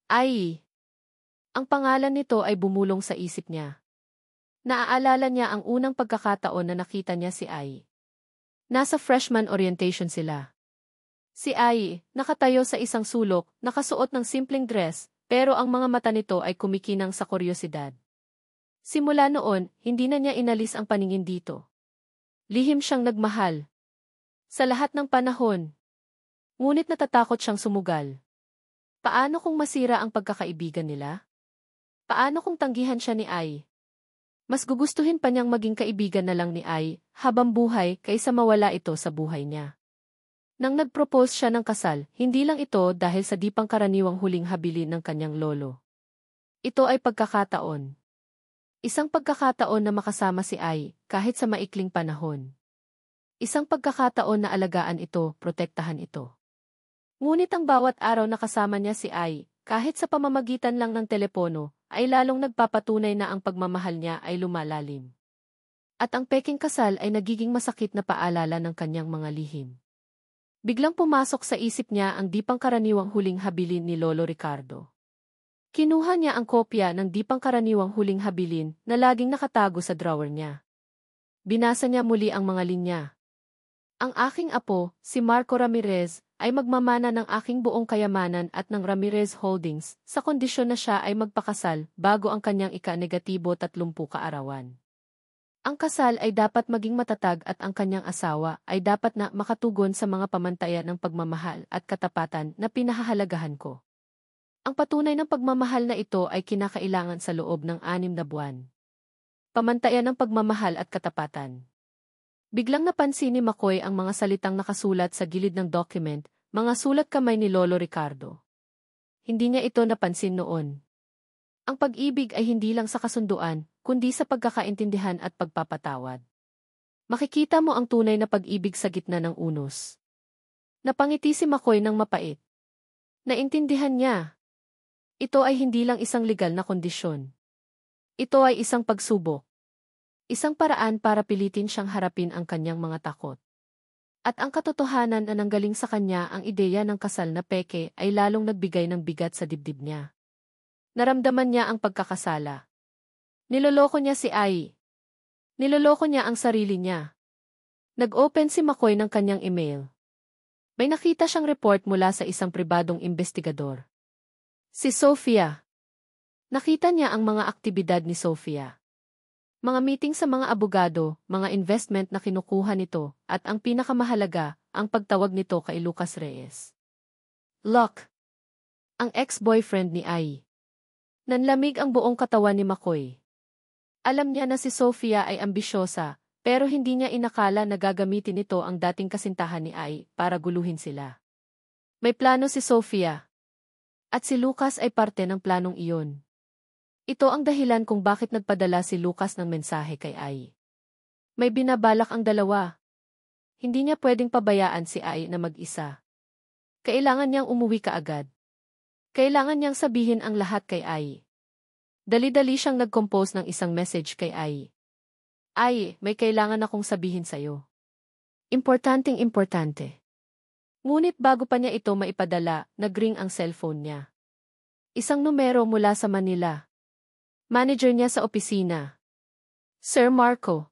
Ai! Ang pangalan nito ay bumulong sa isip niya. Naaalala niya ang unang pagkakataon na nakita niya si Ai. Nasa freshman orientation sila. Si Ai, nakatayo sa isang sulok, nakasuot ng simpleng dress, pero ang mga mata nito ay kumikinang sa kuryosidad. Simula noon, hindi na niya inalis ang paningin dito. Lihim siyang nagmahal. Sa lahat ng panahon. Ngunit natatakot siyang sumugal. Paano kung masira ang pagkakaibigan nila? Paano kung tanggihan siya ni Ai? Mas gugustuhin pa niyang maging kaibigan na lang ni Ai habang buhay kaysa mawala ito sa buhay niya. Nang nag-propose siya ng kasal, hindi lang ito dahil sa di pangkaraniwang huling habilin ng kanyang lolo. Ito ay pagkakataon. Isang pagkakataon na makasama si Ai kahit sa maikling panahon. Isang pagkakataon na alagaan ito, protektahan ito. Ngunit ang bawat araw na kasama niya si Ai, kahit sa pamamagitan lang ng telepono, ay lalong nagpapatunay na ang pagmamahal niya ay lumalalim. At ang peking kasal ay nagiging masakit na paalala ng kanyang mga lihim. Biglang pumasok sa isip niya ang di pangkaraniwang huling habilin ni Lolo Ricardo. Kinuha niya ang kopya ng di pangkaraniwang huling habilin na laging nakatago sa drawer niya. Binasa niya muli ang mga linya. Ang aking apo, si Marco Ramirez, ay magmamana ng aking buong kayamanan at ng Ramirez Holdings sa kondisyon na siya ay magpakasal bago ang kanyang ika-negatibo 30 kaarawan. Ang kasal ay dapat maging matatag at ang kanyang asawa ay dapat na makatugon sa mga pamantayan ng pagmamahal at katapatan na pinahahalagahan ko. Ang patunay ng pagmamahal na ito ay kinakailangan sa loob ng 6 na buwan. Pamantayan ng pagmamahal at katapatan. Biglang napansin ni McCoy ang mga salitang nakasulat sa gilid ng document, mga sulat kamay ni Lolo Ricardo. Hindi niya ito napansin noon. Ang pag-ibig ay hindi lang sa kasunduan, kundi sa pagkakaintindihan at pagpapatawad. Makikita mo ang tunay na pag-ibig sa gitna ng unos. Napangiti si McCoy ng mapait. Naintindihan niya. Ito ay hindi lang isang legal na kondisyon. Ito ay isang pagsubok. Isang paraan para pilitin siyang harapin ang kanyang mga takot. At ang katotohanan na nanggaling sa kanya ang ideya ng kasal na peke ay lalong nagbigay ng bigat sa dibdib niya. Naramdaman niya ang pagkakasala. Niloloko niya si Ai. Niloloko niya ang sarili niya. Nag-open si McCoy ng kanyang email. May nakita siyang report mula sa isang pribadong investigador. Si Sofia. Nakita niya ang mga aktibidad ni Sofia. Mga meeting sa mga abogado, mga investment na kinukuha nito, at ang pinakamahalaga, ang pagtawag nito kay Lucas Reyes. Locke. Ang ex-boyfriend ni Ai. Nanlamig ang buong katawan ni McCoy. Alam niya na si Sofia ay ambisyosa, pero hindi niya inakala na gagamitin nito ang dating kasintahan ni Ai para guluhin sila. May plano si Sofia. At si Lucas ay parte ng planong iyon. Ito ang dahilan kung bakit nagpadala si Lucas ng mensahe kay Ai. May binabalak ang dalawa. Hindi niya pwedeng pabayaan si Ai na mag-isa. Kailangan niyang umuwi kaagad. Kailangan niyang sabihin ang lahat kay Ai. Dali-dali siyang nag-compose ng isang message kay Ai. Ai, may kailangan akong sabihin sa'yo. Importanteng importante. Ngunit bago pa niya ito maipadala, nag-ring ang cellphone niya. Isang numero mula sa Manila. Manager niya sa opisina. Sir Marco.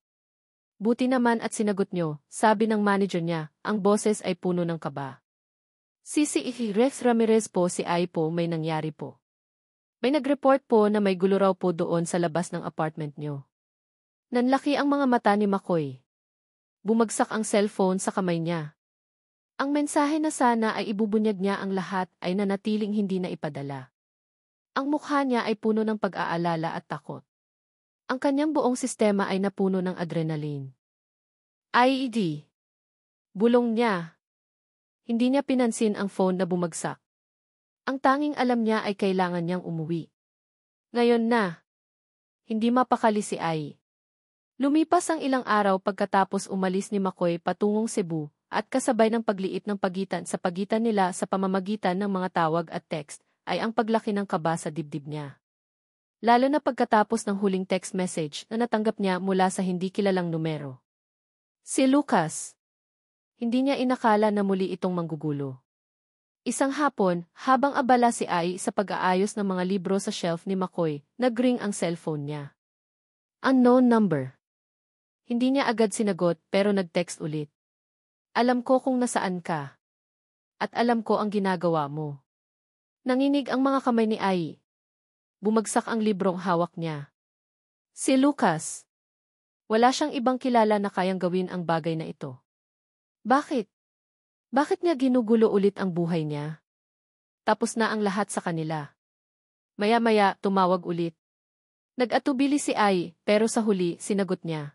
Buti naman at sinagot niyo, sabi ng manager niya, ang boses ay puno ng kaba. Si Rex Ramirez po si Ai po may nangyari po. May nag-report po na may gulo raw po doon sa labas ng apartment niyo. Nanlaki ang mga mata ni McCoy. Bumagsak ang cellphone sa kamay niya. Ang mensahe na sana ay ibubunyag niya ang lahat ay nanatiling hindi na ipadala. Ang mukha niya ay puno ng pag-aalala at takot. Ang kanyang buong sistema ay napuno ng adrenaline. IED. Bulong niya. Hindi niya pinansin ang phone na bumagsak. Ang tanging alam niya ay kailangan niyang umuwi. Ngayon na. Hindi mapakali si Ai. Lumipas ang ilang araw pagkatapos umalis ni McCoy patungong Cebu, at kasabay ng pagliit ng pagitan sa pagitan nila sa pamamagitan ng mga tawag at text, ay ang paglaki ng kaba sa dibdib niya. Lalo na pagkatapos ng huling text message na natanggap niya mula sa hindi kilalang numero. Si Lucas. Hindi niya inakala na muli itong manggugulo. Isang hapon, habang abala si Ai sa pag-aayos ng mga libro sa shelf ni McCoy, nag-ring ang cellphone niya. Unknown number. Hindi niya agad sinagot pero nag-text ulit. Alam ko kung nasaan ka. At alam ko ang ginagawa mo. Nanginig ang mga kamay ni Ai. Bumagsak ang librong hawak niya. Si Lucas. Wala siyang ibang kilala na kayang gawin ang bagay na ito. Bakit? Bakit niya ginugulo ulit ang buhay niya? Tapos na ang lahat sa kanila. Maya-maya, tumawag ulit. Nag-atubili si Ai, pero sa huli, sinagot niya.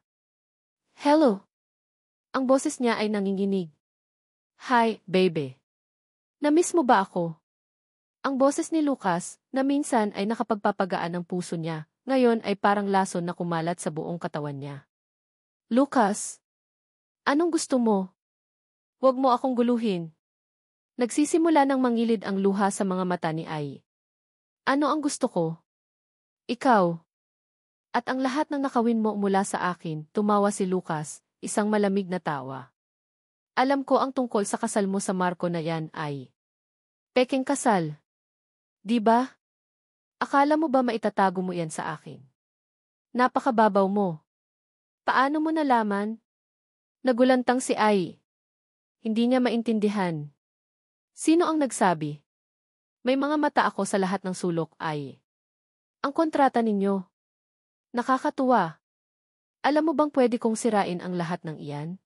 Hello. Ang boses niya ay nanginginig. Hi, baby. Namiss mo ba ako? Ang boses ni Lucas, na minsan ay nakapagpapagaan ng puso niya, ngayon ay parang lason na kumalat sa buong katawan niya. Lucas, anong gusto mo? Huwag mo akong guluhin. Nagsisimula ng mangilid ang luha sa mga mata ni Ai. Ano ang gusto ko? Ikaw. At ang lahat ng nakawin mo mula sa akin, tumawa si Lucas, isang malamig na tawa. Alam ko ang tungkol sa kasal mo sa Marco na yan ay. Pekeng kasal. Di ba? Akala mo ba maitatago mo yan sa akin? Napakababaw mo. Paano mo nalaman? Nagulantang si Ai. Hindi niya maintindihan. Sino ang nagsabi? May mga mata ako sa lahat ng sulok, Ai. Ang kontrata ninyo. Nakakatuwa. Alam mo bang pwede kong sirain ang lahat ng iyan?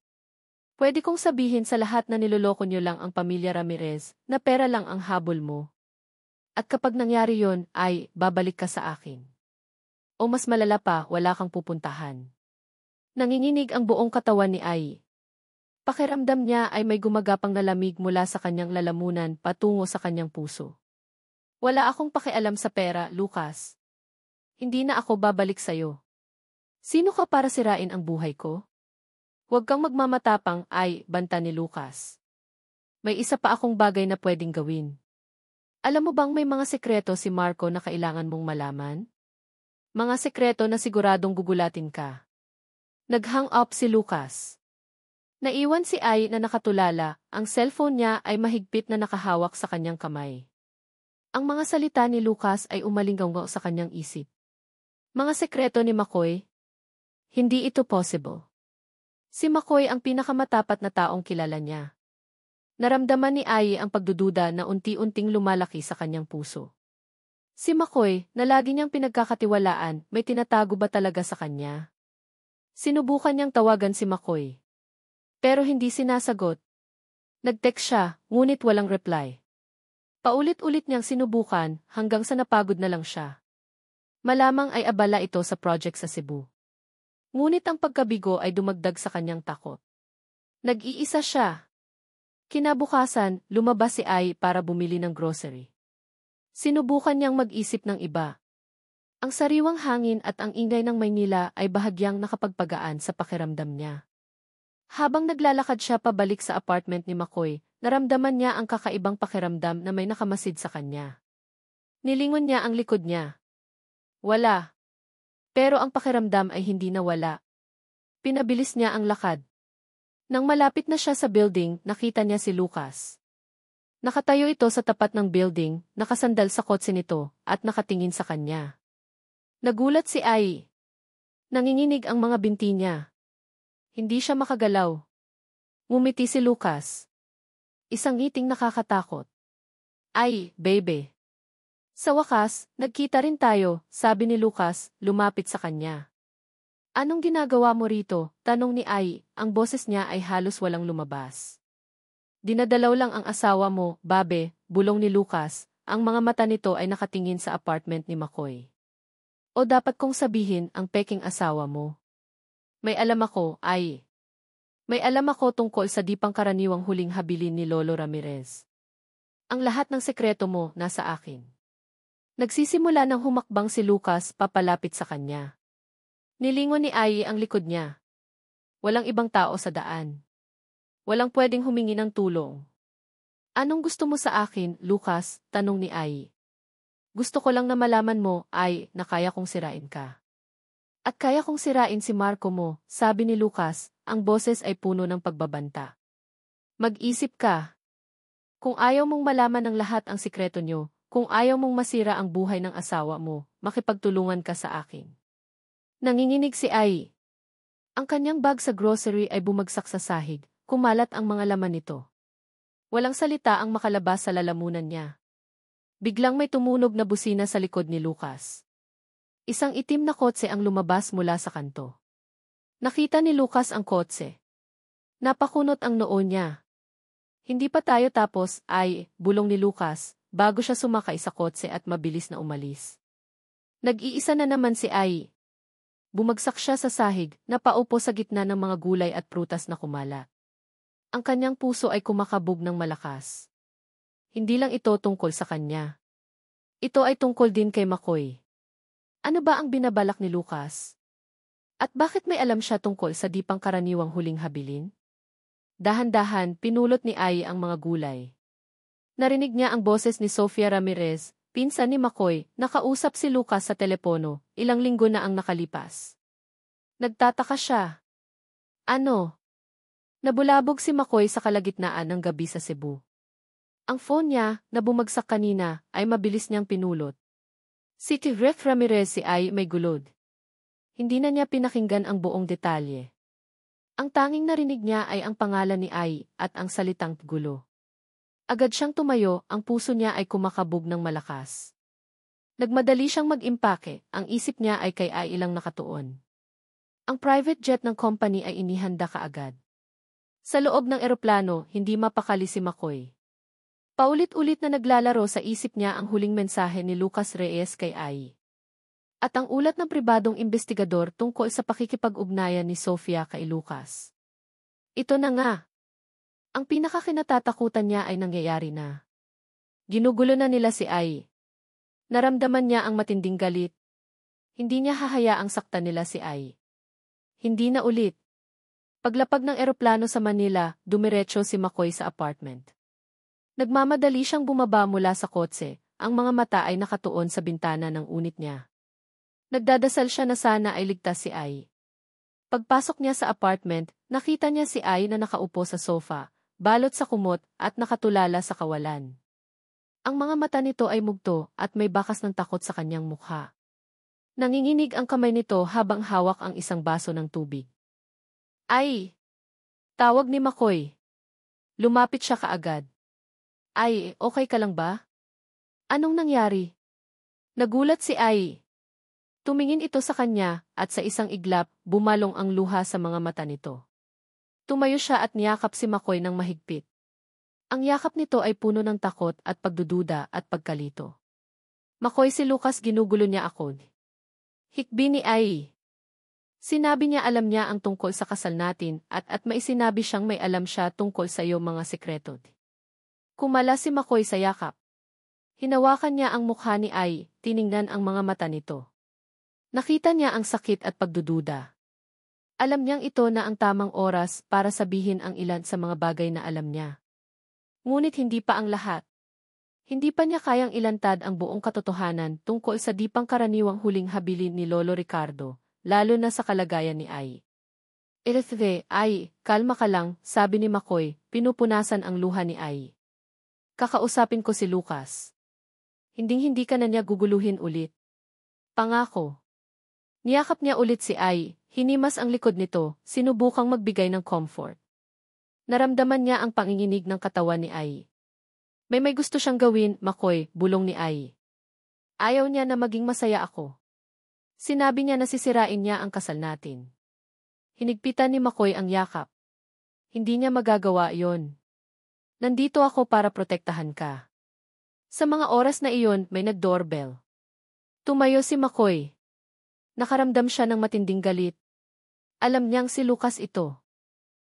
Pwede kong sabihin sa lahat na niloloko niyo lang ang pamilya Ramirez, na pera lang ang habol mo. At kapag nangyari yon, ay, babalik ka sa akin. O mas malala pa, wala kang pupuntahan. Nanginginig ang buong katawan ni Ai. Pakiramdam niya ay may gumagapang na lamig mula sa kanyang lalamunan patungo sa kanyang puso. Wala akong pakialam sa pera, Lucas. Hindi na ako babalik sa'yo. Sino ka para sirain ang buhay ko? Huwag kang magmamatapang, Ai, banta ni Lucas. May isa pa akong bagay na pwedeng gawin. Alam mo bang may mga sekreto si Marco na kailangan mong malaman? Mga sekreto na siguradong gugulatin ka. Nag-hang up si Lucas. Naiwan si Ai na nakatulala, ang cellphone niya ay mahigpit na nakahawak sa kanyang kamay. Ang mga salita ni Lucas ay umalinggaw sa kanyang isip. Mga sekreto ni McCoy? Hindi ito possible. Si McCoy ang pinakamatapat na taong kilala niya. Naramdaman ni Ai ang pagdududa na unti-unting lumalaki sa kanyang puso. Si McCoy, na lagi niyang pinagkakatiwalaan, may tinatago ba talaga sa kanya? Sinubukan niyang tawagan si McCoy. Pero hindi sinasagot. Nag-text siya, ngunit walang reply. Paulit-ulit niyang sinubukan hanggang sa napagod na lang siya. Malamang ay abala ito sa project sa Cebu. Ngunit ang pagkabigo ay dumagdag sa kanyang takot. Nag-iisa siya. Kinabukasan, lumabas si Ai para bumili ng grocery. Sinubukan niyang mag-isip ng iba. Ang sariwang hangin at ang ingay ng Maynila ay bahagyang nakapagpagaan sa pakiramdam niya. Habang naglalakad siya pabalik sa apartment ni McCoy, naramdaman niya ang kakaibang pakiramdam na may nakamasid sa kanya. Nilingon niya ang likod niya. Wala. Pero ang pakiramdam ay hindi nawala. Pinabilis niya ang lakad. Nang malapit na siya sa building, nakita niya si Lucas. Nakatayo ito sa tapat ng building, nakasandal sa kotse nito, at nakatingin sa kanya. Nagulat si Ai. Nanginginig ang mga binti niya. Hindi siya makagalaw. Ngumiti si Lucas. Isang ngiting nakakatakot. Ai, baby. Sa wakas, nagkita rin tayo, sabi ni Lucas, lumapit sa kanya. Anong ginagawa mo rito? Tanong ni Ai, ang boses niya ay halos walang lumabas. Dinadalaw lang ang asawa mo, babe, bulong ni Lucas, ang mga mata nito ay nakatingin sa apartment ni McCoy. O dapat kong sabihin ang peking asawa mo? May alam ako, Ai. May alam ako tungkol sa di pangkaraniwang huling habilin ni Lolo Ramirez. Ang lahat ng sekreto mo nasa akin. Nagsisimula ng humakbang si Lucas papalapit sa kanya. Nilingon ni Ai ang likod niya. Walang ibang tao sa daan. Walang pwedeng humingi ng tulong. Anong gusto mo sa akin, Lucas? Tanong ni Ai. Gusto ko lang na malaman mo, Ai, na kaya kong sirain ka. At kaya kong sirain si Marco mo, sabi ni Lucas, ang boses ay puno ng pagbabanta. Mag-isip ka. Kung ayaw mong malaman ng lahat ang sikreto niyo, kung ayaw mong masira ang buhay ng asawa mo, makipagtulungan ka sa akin. Nanginginig si Ai. Ang kanyang bag sa grocery ay bumagsak sa sahig, kumalat ang mga laman nito. Walang salita ang makalabas sa lalamunan niya. Biglang may tumunog na busina sa likod ni Lucas. Isang itim na kotse ang lumabas mula sa kanto. Nakita ni Lucas ang kotse. Napakunot ang noo niya. Hindi pa tayo tapos, Ai, bulong ni Lucas, bago siya sumakay sa kotse at mabilis na umalis. Nag-iisa na naman si Ai. Bumagsak siya sa sahig, napaupo sa gitna ng mga gulay at prutas na kumalat. Ang kanyang puso ay kumakabog ng malakas. Hindi lang ito tungkol sa kanya. Ito ay tungkol din kay McCoy. Ano ba ang binabalak ni Lucas? At bakit may alam siya tungkol sa di pangkaraniwang huling habilin? Dahan-dahan, pinulot ni Ai ang mga gulay. Narinig niya ang boses ni Sofia Ramirez, pinsan ni McCoy, nakausap si Lucas sa telepono, ilang linggo na ang nakalipas. Nagtataka siya. Ano? Nabulabog si McCoy sa kalagitnaan ng gabi sa Cebu. Ang phone niya, na bumagsak kanina, ay mabilis niyang pinulot. Si Ref Ramirez si ay may gulod. Hindi na niya pinakinggan ang buong detalye. Ang tanging narinig niya ay ang pangalan ni Ai at ang salitang gulo. Agad siyang tumayo, ang puso niya ay kumakabog ng malakas. Nagmadali siyang mag-impake, ang isip niya ay kay Ai ilang nakatuon. Ang private jet ng company ay inihanda kaagad. Sa loob ng eroplano, hindi mapakali si McCoy. Paulit-ulit na naglalaro sa isip niya ang huling mensahe ni Lucas Reyes kay Ai. At ang ulat ng pribadong investigador tungkol sa pakikipag-ugnayan ni Sofia kay Lucas. Ito na nga. Ang pinakakinatatakutan niya ay nangyayari na. Ginugulo na nila si Ai. Naramdaman niya ang matinding galit. Hindi niya hahayaang saktan nila si Ai. Hindi na ulit. Paglapag ng eroplano sa Manila, dumiretso si McCoy sa apartment. Nagmamadali siyang bumaba mula sa kotse, ang mga mata ay nakatuon sa bintana ng unit niya. Nagdadasal siya na sana ay ligtas si Ai. Pagpasok niya sa apartment, nakita niya si Ai na nakaupo sa sofa, balot sa kumot at nakatulala sa kawalan. Ang mga mata nito ay mugto at may bakas ng takot sa kanyang mukha. Nanginginig ang kamay nito habang hawak ang isang baso ng tubig. Ai! Tawag ni McCoy. Lumapit siya kaagad. Ai, okay ka lang ba? Anong nangyari? Nagulat si Ai. Tumingin ito sa kanya, at sa isang iglap, bumalong ang luha sa mga mata nito. Tumayo siya at niyakap si McCoy ng mahigpit. Ang yakap nito ay puno ng takot at pagdududa at pagkalito. McCoy, si Lucas, ginugulo niya ako. Hikbi ni Ai. Sinabi niya alam niya ang tungkol sa kasal natin at may sinabi siyang may alam siya tungkol sa iyo mga sekreto. Kumala si McCoy sa yakap. Hinawakan niya ang mukha ni Ai, tiningnan ang mga mata nito. Nakita niya ang sakit at pagdududa. Alam niyang ito na ang tamang oras para sabihin ang ilan sa mga bagay na alam niya. Ngunit hindi pa ang lahat. Hindi pa niya kayang ilantad ang buong katotohanan tungkol sa di pangkaraniwang huling habilin ni Lolo Ricardo, lalo na sa kalagayan ni Ai. Ai, kalma ka lang, sabi ni McCoy, pinupunasan ang luha ni Ai. Kakausapin ko si Lucas. Hinding-hindi ka na niya guguluhin ulit. Pangako. Niyakap niya ulit si Ai, hinimas ang likod nito, sinubukang magbigay ng comfort. Naramdaman niya ang panginginig ng katawan ni Ai. May gusto siyang gawin, McCoy, bulong ni Ai. Ayaw niya na maging masaya ako. Sinabi niya na sisirain niya ang kasal natin. Hinigpitan ni McCoy ang yakap. Hindi niya magagawa yon. Nandito ako para protektahan ka. Sa mga oras na iyon, may nag-doorbell. Tumayo si McCoy. Nakaramdam siya ng matinding galit. Alam niyang si Lucas ito.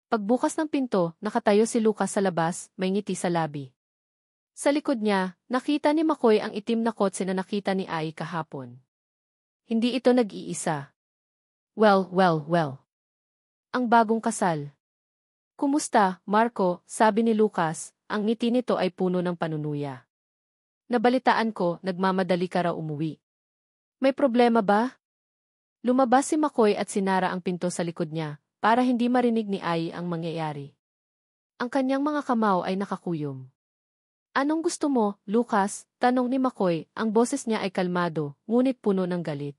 Pagbukas ng pinto, nakatayo si Lucas sa labas, may ngiti sa labi. Sa likod niya, nakita ni McCoy ang itim na kotse na nakita ni Ai kahapon. Hindi ito nag-iisa. Well. Ang bagong kasal. Kumusta, Marco, sabi ni Lucas, ang ngiti nito ay puno ng panunuya. Nabalitaan ko, nagmamadali ka raw umuwi. May problema ba? Lumabas si McCoy at sinara ang pinto sa likod niya, para hindi marinig ni Ai ang mangyayari. Ang kanyang mga kamao ay nakakuyom. Anong gusto mo, Lucas? Tanong ni McCoy, ang boses niya ay kalmado, ngunit puno ng galit.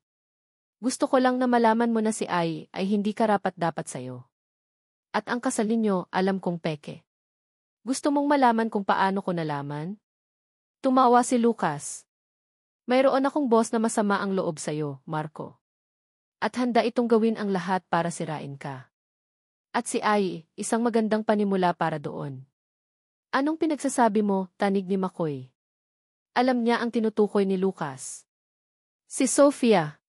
Gusto ko lang na malaman mo na si Ai ay hindi karapat-dapat sa'yo. At ang kasal ninyo, alam kong peke. Gusto mong malaman kung paano ko nalaman? Tumawa si Lucas. Mayroon akong boss na masama ang loob sa'yo, Marco. At handa itong gawin ang lahat para sirain ka. At si Ai, isang magandang panimula para doon. Anong pinagsasabi mo, tanig ni McCoy? Alam niya ang tinutukoy ni Lucas. Si Sofia.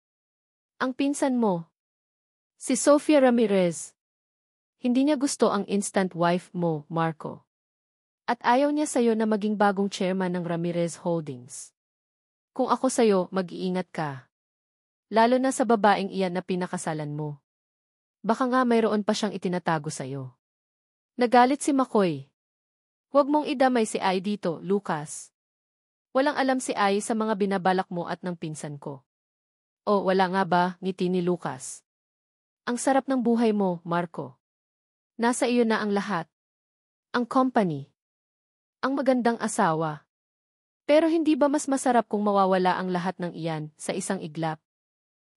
Ang pinsan mo. Si Sofia Ramirez. Hindi niya gusto ang instant wife mo, Marco. At ayaw niya sa'yo na maging bagong chairman ng Ramirez Holdings. Kung ako sa'yo, mag-iingat ka. Lalo na sa babaeng iyan na pinakasalan mo. Baka nga mayroon pa siyang itinatago sa'yo. Nagalit si McCoy. Huwag mong idamay si Ai dito, Lucas. Walang alam si Ai sa mga binabalak mo at ng pinsan ko. O wala nga ba, ngiti ni Lucas. Ang sarap ng buhay mo, Marco. Nasa iyo na ang lahat. Ang company. Ang magandang asawa. Pero hindi ba mas masarap kung mawawala ang lahat ng iyan sa isang iglap?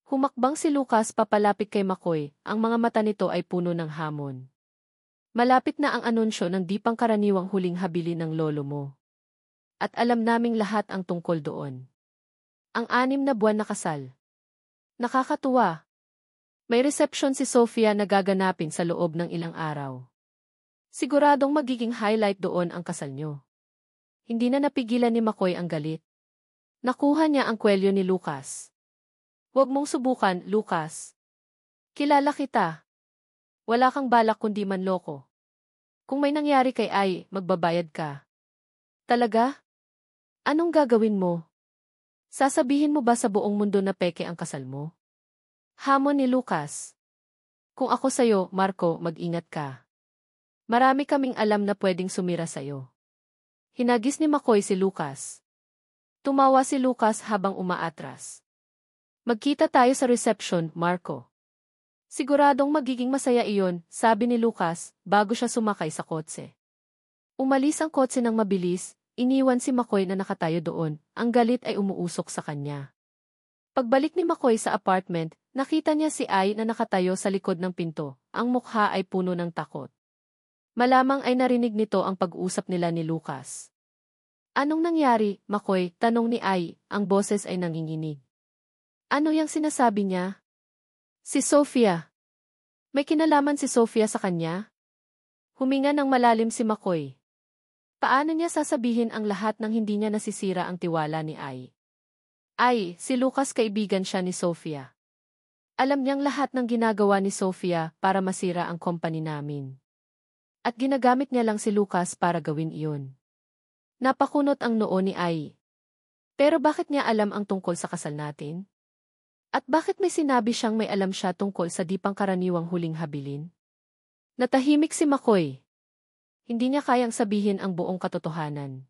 Humakbang si Lucas papalapit kay McCoy, ang mga mata nito ay puno ng hamon. Malapit na ang anunsyo ng di pangkaraniwang huling habilin ng lolo mo. At alam naming lahat ang tungkol doon. Ang 6 na buwan na kasal. Nakakatuwa. May reception si Sofia na gaganapin sa loob ng ilang araw. Siguradong magiging highlight doon ang kasal nyo. Hindi na napigilan ni McCoy ang galit. Nakuha niya ang kwelyo ni Lucas. Huwag mong subukan, Lucas. Kilala kita. Wala kang balak kundi manloko. Kung may nangyari kay Ai, magbabayad ka. Talaga? Anong gagawin mo? Sasabihin mo ba sa buong mundo na peke ang kasal mo? Hamon ni Lucas. Kung ako sa'yo, Marco, mag-ingat ka. Marami kaming alam na pwedeng sumira sa'yo. Hinagis ni McCoy si Lucas. Tumawa si Lucas habang umaatras. Magkita tayo sa reception, Marco. Siguradong magiging masaya iyon, sabi ni Lucas, bago siya sumakay sa kotse. Umalis ang kotse ng mabilis, iniwan si McCoy na nakatayo doon, ang galit ay umuusok sa kanya. Pagbalik ni McCoy sa apartment, nakita niya si Ai na nakatayo sa likod ng pinto, ang mukha ay puno ng takot. Malamang ay narinig nito ang pag-uusap nila ni Lucas. Anong nangyari, McCoy? Tanong ni Ai, ang boses ay nanginginig. Ano yang sinasabi niya? Si Sofia. May kinalaman si Sofia sa kanya? Huminga ng malalim si McCoy. Paano niya sasabihin ang lahat nang hindi niya nasisira ang tiwala ni Ai? Ay, si Lucas kaibigan siya ni Sofia. Alam niyang lahat ng ginagawa ni Sofia para masira ang company namin. At ginagamit niya lang si Lucas para gawin iyon. Napakunot ang noo ni Ai. Pero bakit niya alam ang tungkol sa kasal natin? At bakit may sinabi siyang may alam siya tungkol sa di pangkaraniwang huling habilin? Natahimik si McCoy. Hindi niya kayang sabihin ang buong katotohanan.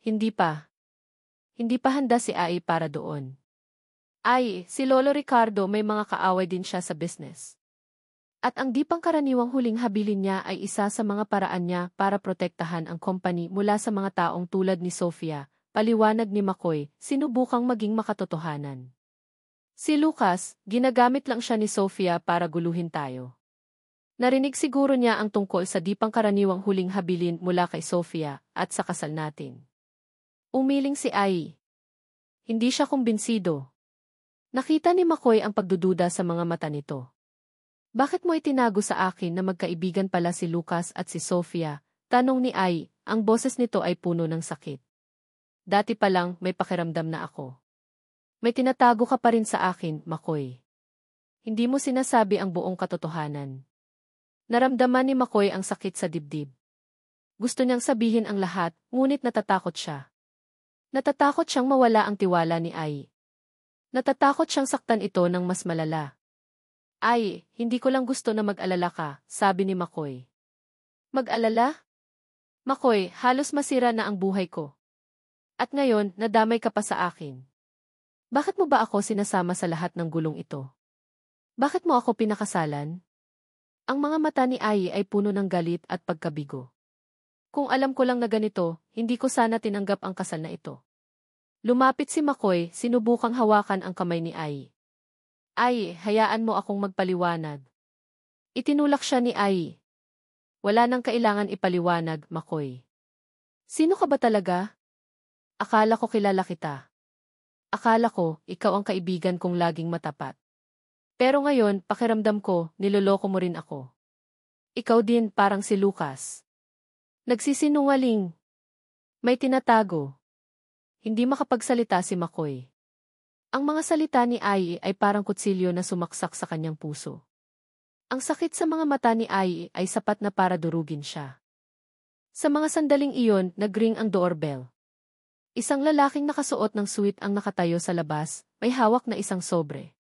Hindi pa. Hindi pa handa si Ai para doon. Ay, si Lolo Ricardo may mga kaaway din siya sa business. At ang di pangkaraniwang huling habilin niya ay isa sa mga paraan niya para protektahan ang company mula sa mga taong tulad ni Sofia, paliwanag ni McCoy, sinubukang maging makatotohanan. Si Lucas, ginagamit lang siya ni Sofia para guluhin tayo. Narinig siguro niya ang tungkol sa di pangkaraniwang huling habilin mula kay Sofia at sa kasal natin. Umiling si Ai. Hindi siya kumbinsido. Nakita ni McCoy ang pagdududa sa mga mata nito. Bakit mo itinago sa akin na magkaibigan pala si Lucas at si Sofia? Tanong ni Ai, ang boses nito ay puno ng sakit. Dati pa lang may pakiramdam na ako. May tinatago ka pa rin sa akin, McCoy. Hindi mo sinasabi ang buong katotohanan. Naramdaman ni McCoy ang sakit sa dibdib. Gusto niyang sabihin ang lahat, ngunit natatakot siya. Natatakot siyang mawala ang tiwala ni Ai. Natatakot siyang saktan ito ng mas malala. Ay, hindi ko lang gusto na mag-alala ka, sabi ni McCoy. Mag-alala? McCoy, halos masira na ang buhay ko. At ngayon, nadamay ka pa sa akin. Bakit mo ba ako sinasama sa lahat ng gulong ito? Bakit mo ako pinakasalan? Ang mga mata ni Ai ay puno ng galit at pagkabigo. Kung alam ko lang na ganito, hindi ko sana tinanggap ang kasal na ito. Lumapit si McCoy, sinubukang hawakan ang kamay ni Ai. Ai, hayaan mo akong magpaliwanag. Itinulak siya ni Ai. Wala nang kailangan ipaliwanag, McCoy. Sino ka ba talaga? Akala ko kilala kita. Akala ko, ikaw ang kaibigan kong laging matapat. Pero ngayon, pakiramdam ko, niloloko mo rin ako. Ikaw din, parang si Lucas. Nagsisinungaling. May tinatago. Hindi makapagsalita si McCoy. Ang mga salita ni Ai ay parang kutsilyo na sumaksak sa kanyang puso. Ang sakit sa mga mata ni Ai ay sapat na para durugin siya. Sa mga sandaling iyon, nagring ang doorbell. Isang lalaking nakasuot ng suit ang nakatayo sa labas, may hawak na isang sobre.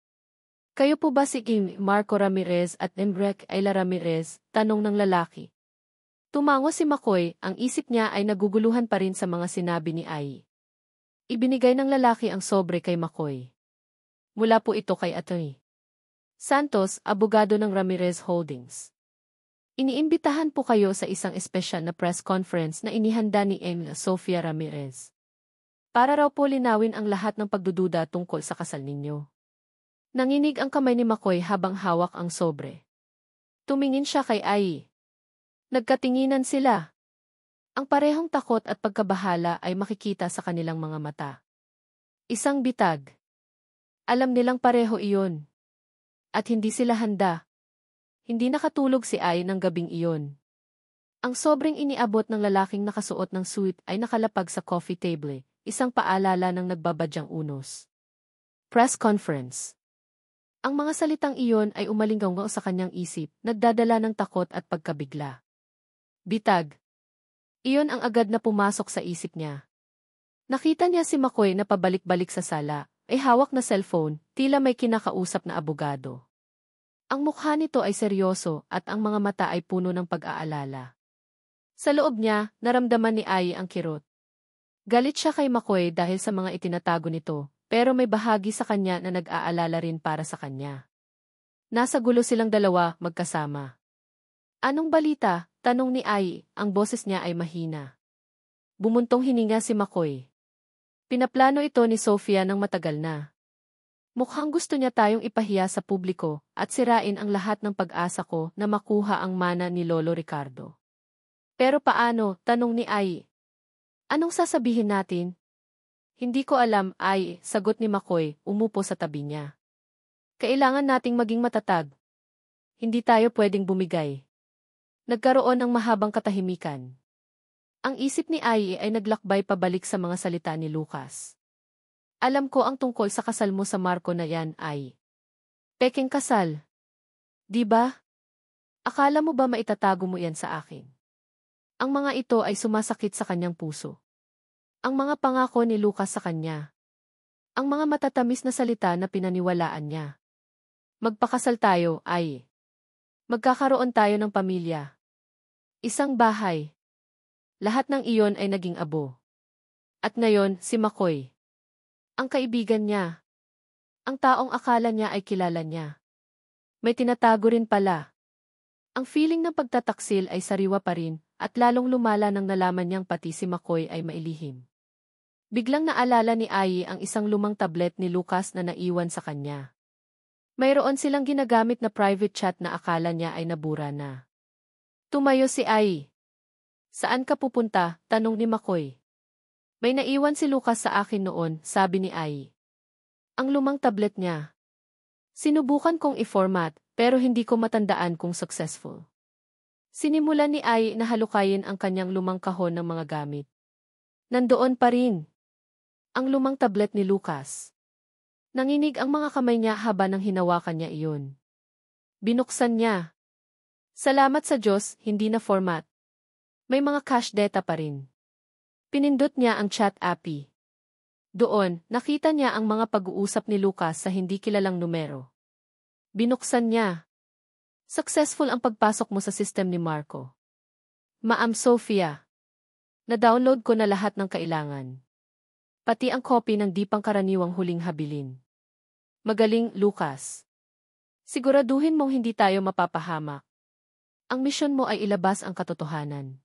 Kayo po ba si Marco Ramirez at Emrek Ayla Ramirez? Tanong ng lalaki. Tumango si McCoy, ang isip niya ay naguguluhan pa rin sa mga sinabi ni Ai. Ibinigay ng lalaki ang sobre kay McCoy. Mula po ito kay Atty. Santos, abogado ng Ramirez Holdings. Iniimbitahan po kayo sa isang espesyal na press conference na inihanda ni Sofia Ramirez. para raw po linawin ang lahat ng pagdududa tungkol sa kasal ninyo. Nanginig ang kamay ni McCoy habang hawak ang sobre. Tumingin siya kay Ai. Nagkatinginan sila. Ang parehong takot at pagkabahala ay makikita sa kanilang mga mata. Isang bitag. Alam nilang pareho iyon. At hindi sila handa. Hindi nakatulog si Ai ng gabing iyon. Ang sobrang iniabot ng lalaking nakasuot ng suit ay nakalapag sa coffee table, isang paalala ng nagbabadyang unos. Press conference. Ang mga salitang iyon ay umalinggaw sa kanyang isip, nagdadala ng takot at pagkabigla. Bitag. Iyon ang agad na pumasok sa isip niya. Nakita niya si McCoy na pabalik-balik sa sala, ay hawak na cellphone, tila may kinakausap na abogado. Ang mukha nito ay seryoso at ang mga mata ay puno ng pag-aalala. Sa loob niya, naramdaman ni Ai ang kirot. Galit siya kay McCoy dahil sa mga itinatago nito, pero may bahagi sa kanya na nag-aalala rin para sa kanya. Nasa gulo silang dalawa, magkasama. Anong balita? Tanong ni Ai, ang boses niya ay mahina. Bumuntong hininga si McCoy. Pinaplano ito ni Sofia ng matagal na. Mukhang gusto niya tayong ipahiya sa publiko at sirain ang lahat ng pag-asa ko na makuha ang mana ni Lolo Ricardo. Pero paano? Tanong ni Ai. Anong sasabihin natin? Hindi ko alam, Ai, sagot ni McCoy, umupo sa tabi niya. Kailangan nating maging matatag. Hindi tayo pwedeng bumigay. Nagkaroon ng mahabang katahimikan. Ang isip ni Ai ay naglakbay pabalik sa mga salita ni Lucas. Alam ko ang tungkol sa kasal mo sa Marco na yan, Ai. Pekeng kasal. Di ba? Akala mo ba maitatago mo yan sa akin? Ang mga ito ay sumasakit sa kanyang puso. Ang mga pangako ni Lucas sa kanya. Ang mga matatamis na salita na pinaniwalaan niya. Magpakasal tayo, Ai. Magkakaroon tayo ng pamilya. Isang bahay. Lahat ng iyon ay naging abo. At ngayon, si McCoy. Ang kaibigan niya. Ang taong akala niya ay kilala niya. May tinatago rin pala. Ang feeling ng pagtataksil ay sariwa pa rin, at lalong lumala nang nalaman niyang pati si McCoy ay mailihim. Biglang naalala ni Ai ang isang lumang tablet ni Lucas na naiwan sa kanya. Mayroon silang ginagamit na private chat na akala niya ay nabura na. Tumayo si Ai. Saan ka pupunta? Tanong ni McCoy. May naiwan si Lucas sa akin noon, sabi ni Ai. Ang lumang tablet niya. Sinubukan kong i-format, pero hindi ko matandaan kung successful. Sinimulan ni Ai na halukayin ang kanyang lumang kahon ng mga gamit. Nandoon pa rin. Ang lumang tablet ni Lucas. Nanginig ang mga kamay niya habang hinawakan niya iyon. Binuksan niya. Salamat sa Diyos, hindi na format. May mga cache data pa rin. Pinindot niya ang chat API. Doon, nakita niya ang mga pag-uusap ni Lucas sa hindi kilalang numero. Binuksan niya. Successful ang pagpasok mo sa system ni Marco. Ma'am Sofia. Na-download ko na lahat ng kailangan. Pati ang copy ng di pangkaraniwang huling habilin. Magaling, Lucas. Siguraduhin mong hindi tayo mapapahamak. Ang misyon mo ay ilabas ang katotohanan.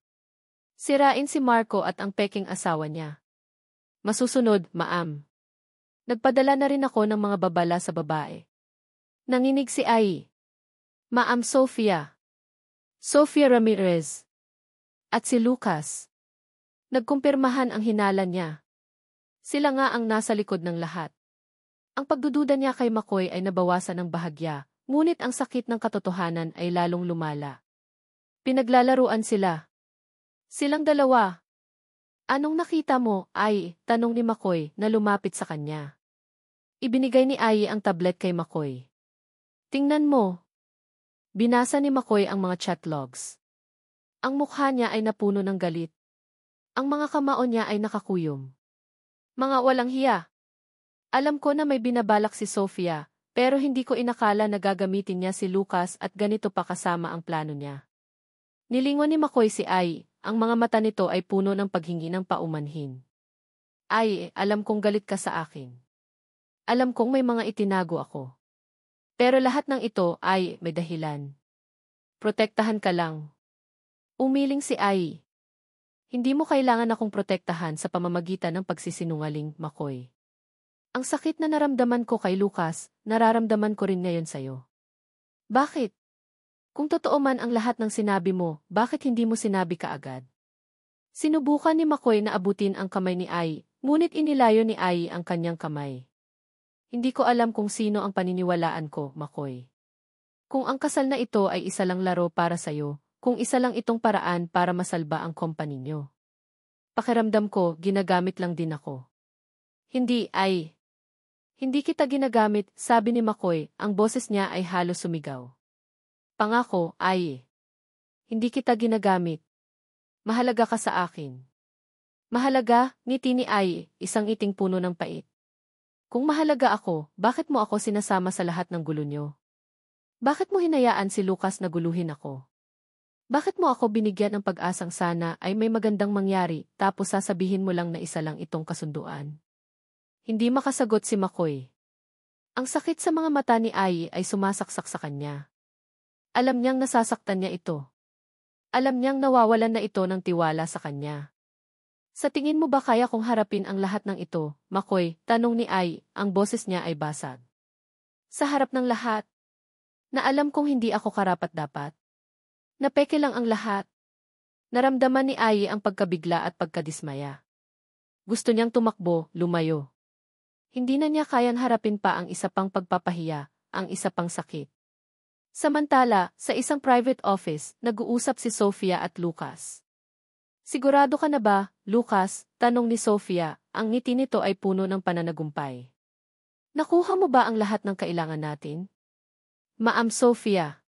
Sirain si Marco at ang peking asawa niya. Masusunod, ma'am. Nagpadala na rin ako ng mga babala sa babae. Nanginig si Ai. Ma'am Sofia. Sofia Ramirez. At si Lucas. Nagkumpirmahan ang hinala niya. Sila nga ang nasa likod ng lahat. Ang pagdududa niya kay McCoy ay nabawasan ng bahagya, ngunit ang sakit ng katotohanan ay lalong lumala. Pinaglalaruan sila. Silang dalawa. Anong nakita mo, Ai? Tanong ni McCoy na lumapit sa kanya. Ibinigay ni Ai ang tablet kay McCoy. Tingnan mo. Binasa ni McCoy ang mga chat logs. Ang mukha niya ay napuno ng galit. Ang mga kamao niya ay nakakuyom. Mga walang hiya. Alam ko na may binabalak si Sofia, pero hindi ko inakala na gagamitin niya si Lucas at ganito pa kasama ang plano niya. Nilingon ni McCoy si Ai, ang mga mata nito ay puno ng paghingi ng paumanhin. Ai, alam kong galit ka sa akin. Alam kong may mga itinago ako. Pero lahat ng ito ay may dahilan. Protektahan ka lang. Umiling si Ai. Hindi mo kailangan akong protektahan sa pamamagitan ng pagsisinungaling, McCoy. Ang sakit na naramdaman ko kay Lucas, nararamdaman ko rin ngayon sa'yo. Bakit? Kung totoo man ang lahat ng sinabi mo, bakit hindi mo sinabi kaagad? Sinubukan ni McCoy na abutin ang kamay ni Ai, ngunit inilayo ni Ai ang kanyang kamay. Hindi ko alam kung sino ang paniniwalaan ko, McCoy. Kung ang kasal na ito ay isa lang laro para sa'yo, kung isa lang itong paraan para masalba ang company nyo. Pakiramdam ko, ginagamit lang din ako. Hindi, Ai. Hindi kita ginagamit, sabi ni McCoy, ang boses niya ay halos sumigaw. Pangako, Ai. Hindi kita ginagamit. Mahalaga ka sa akin. Mahalaga, ngiti ni Ai, isang iting puno ng pait. Kung mahalaga ako, bakit mo ako sinasama sa lahat ng gulo nyo? Bakit mo hinayaan si Lucas na guluhin ako? Bakit mo ako binigyan ng pag-asang sana ay may magandang mangyari tapos sasabihin mo lang na isa lang itong kasunduan? Hindi makasagot si McCoy. Ang sakit sa mga mata ni Ai ay sumasaksak sa kanya. Alam niyang nasasaktan niya ito. Alam niyang nawawalan na ito ng tiwala sa kanya. Sa tingin mo ba kaya kong harapin ang lahat ng ito, McCoy? Tanong ni Ai, ang boses niya ay basag. Sa harap ng lahat. Na alam kong hindi ako karapat-dapat. Napeke lang ang lahat. Naramdaman ni Ai ang pagkabigla at pagkadismaya. Gusto niyang tumakbo, lumayo. Hindi na niya kayang harapin pa ang isa pang pagpapahiya, ang isa pang sakit. Samantala, sa isang private office, nag-uusap si Sofia at Lucas. Sigurado ka na ba, Lucas? Tanong ni Sofia, ang ngiti nito ay puno ng pananagumpay. Nakuha mo ba ang lahat ng kailangan natin? Ma'am Sofia.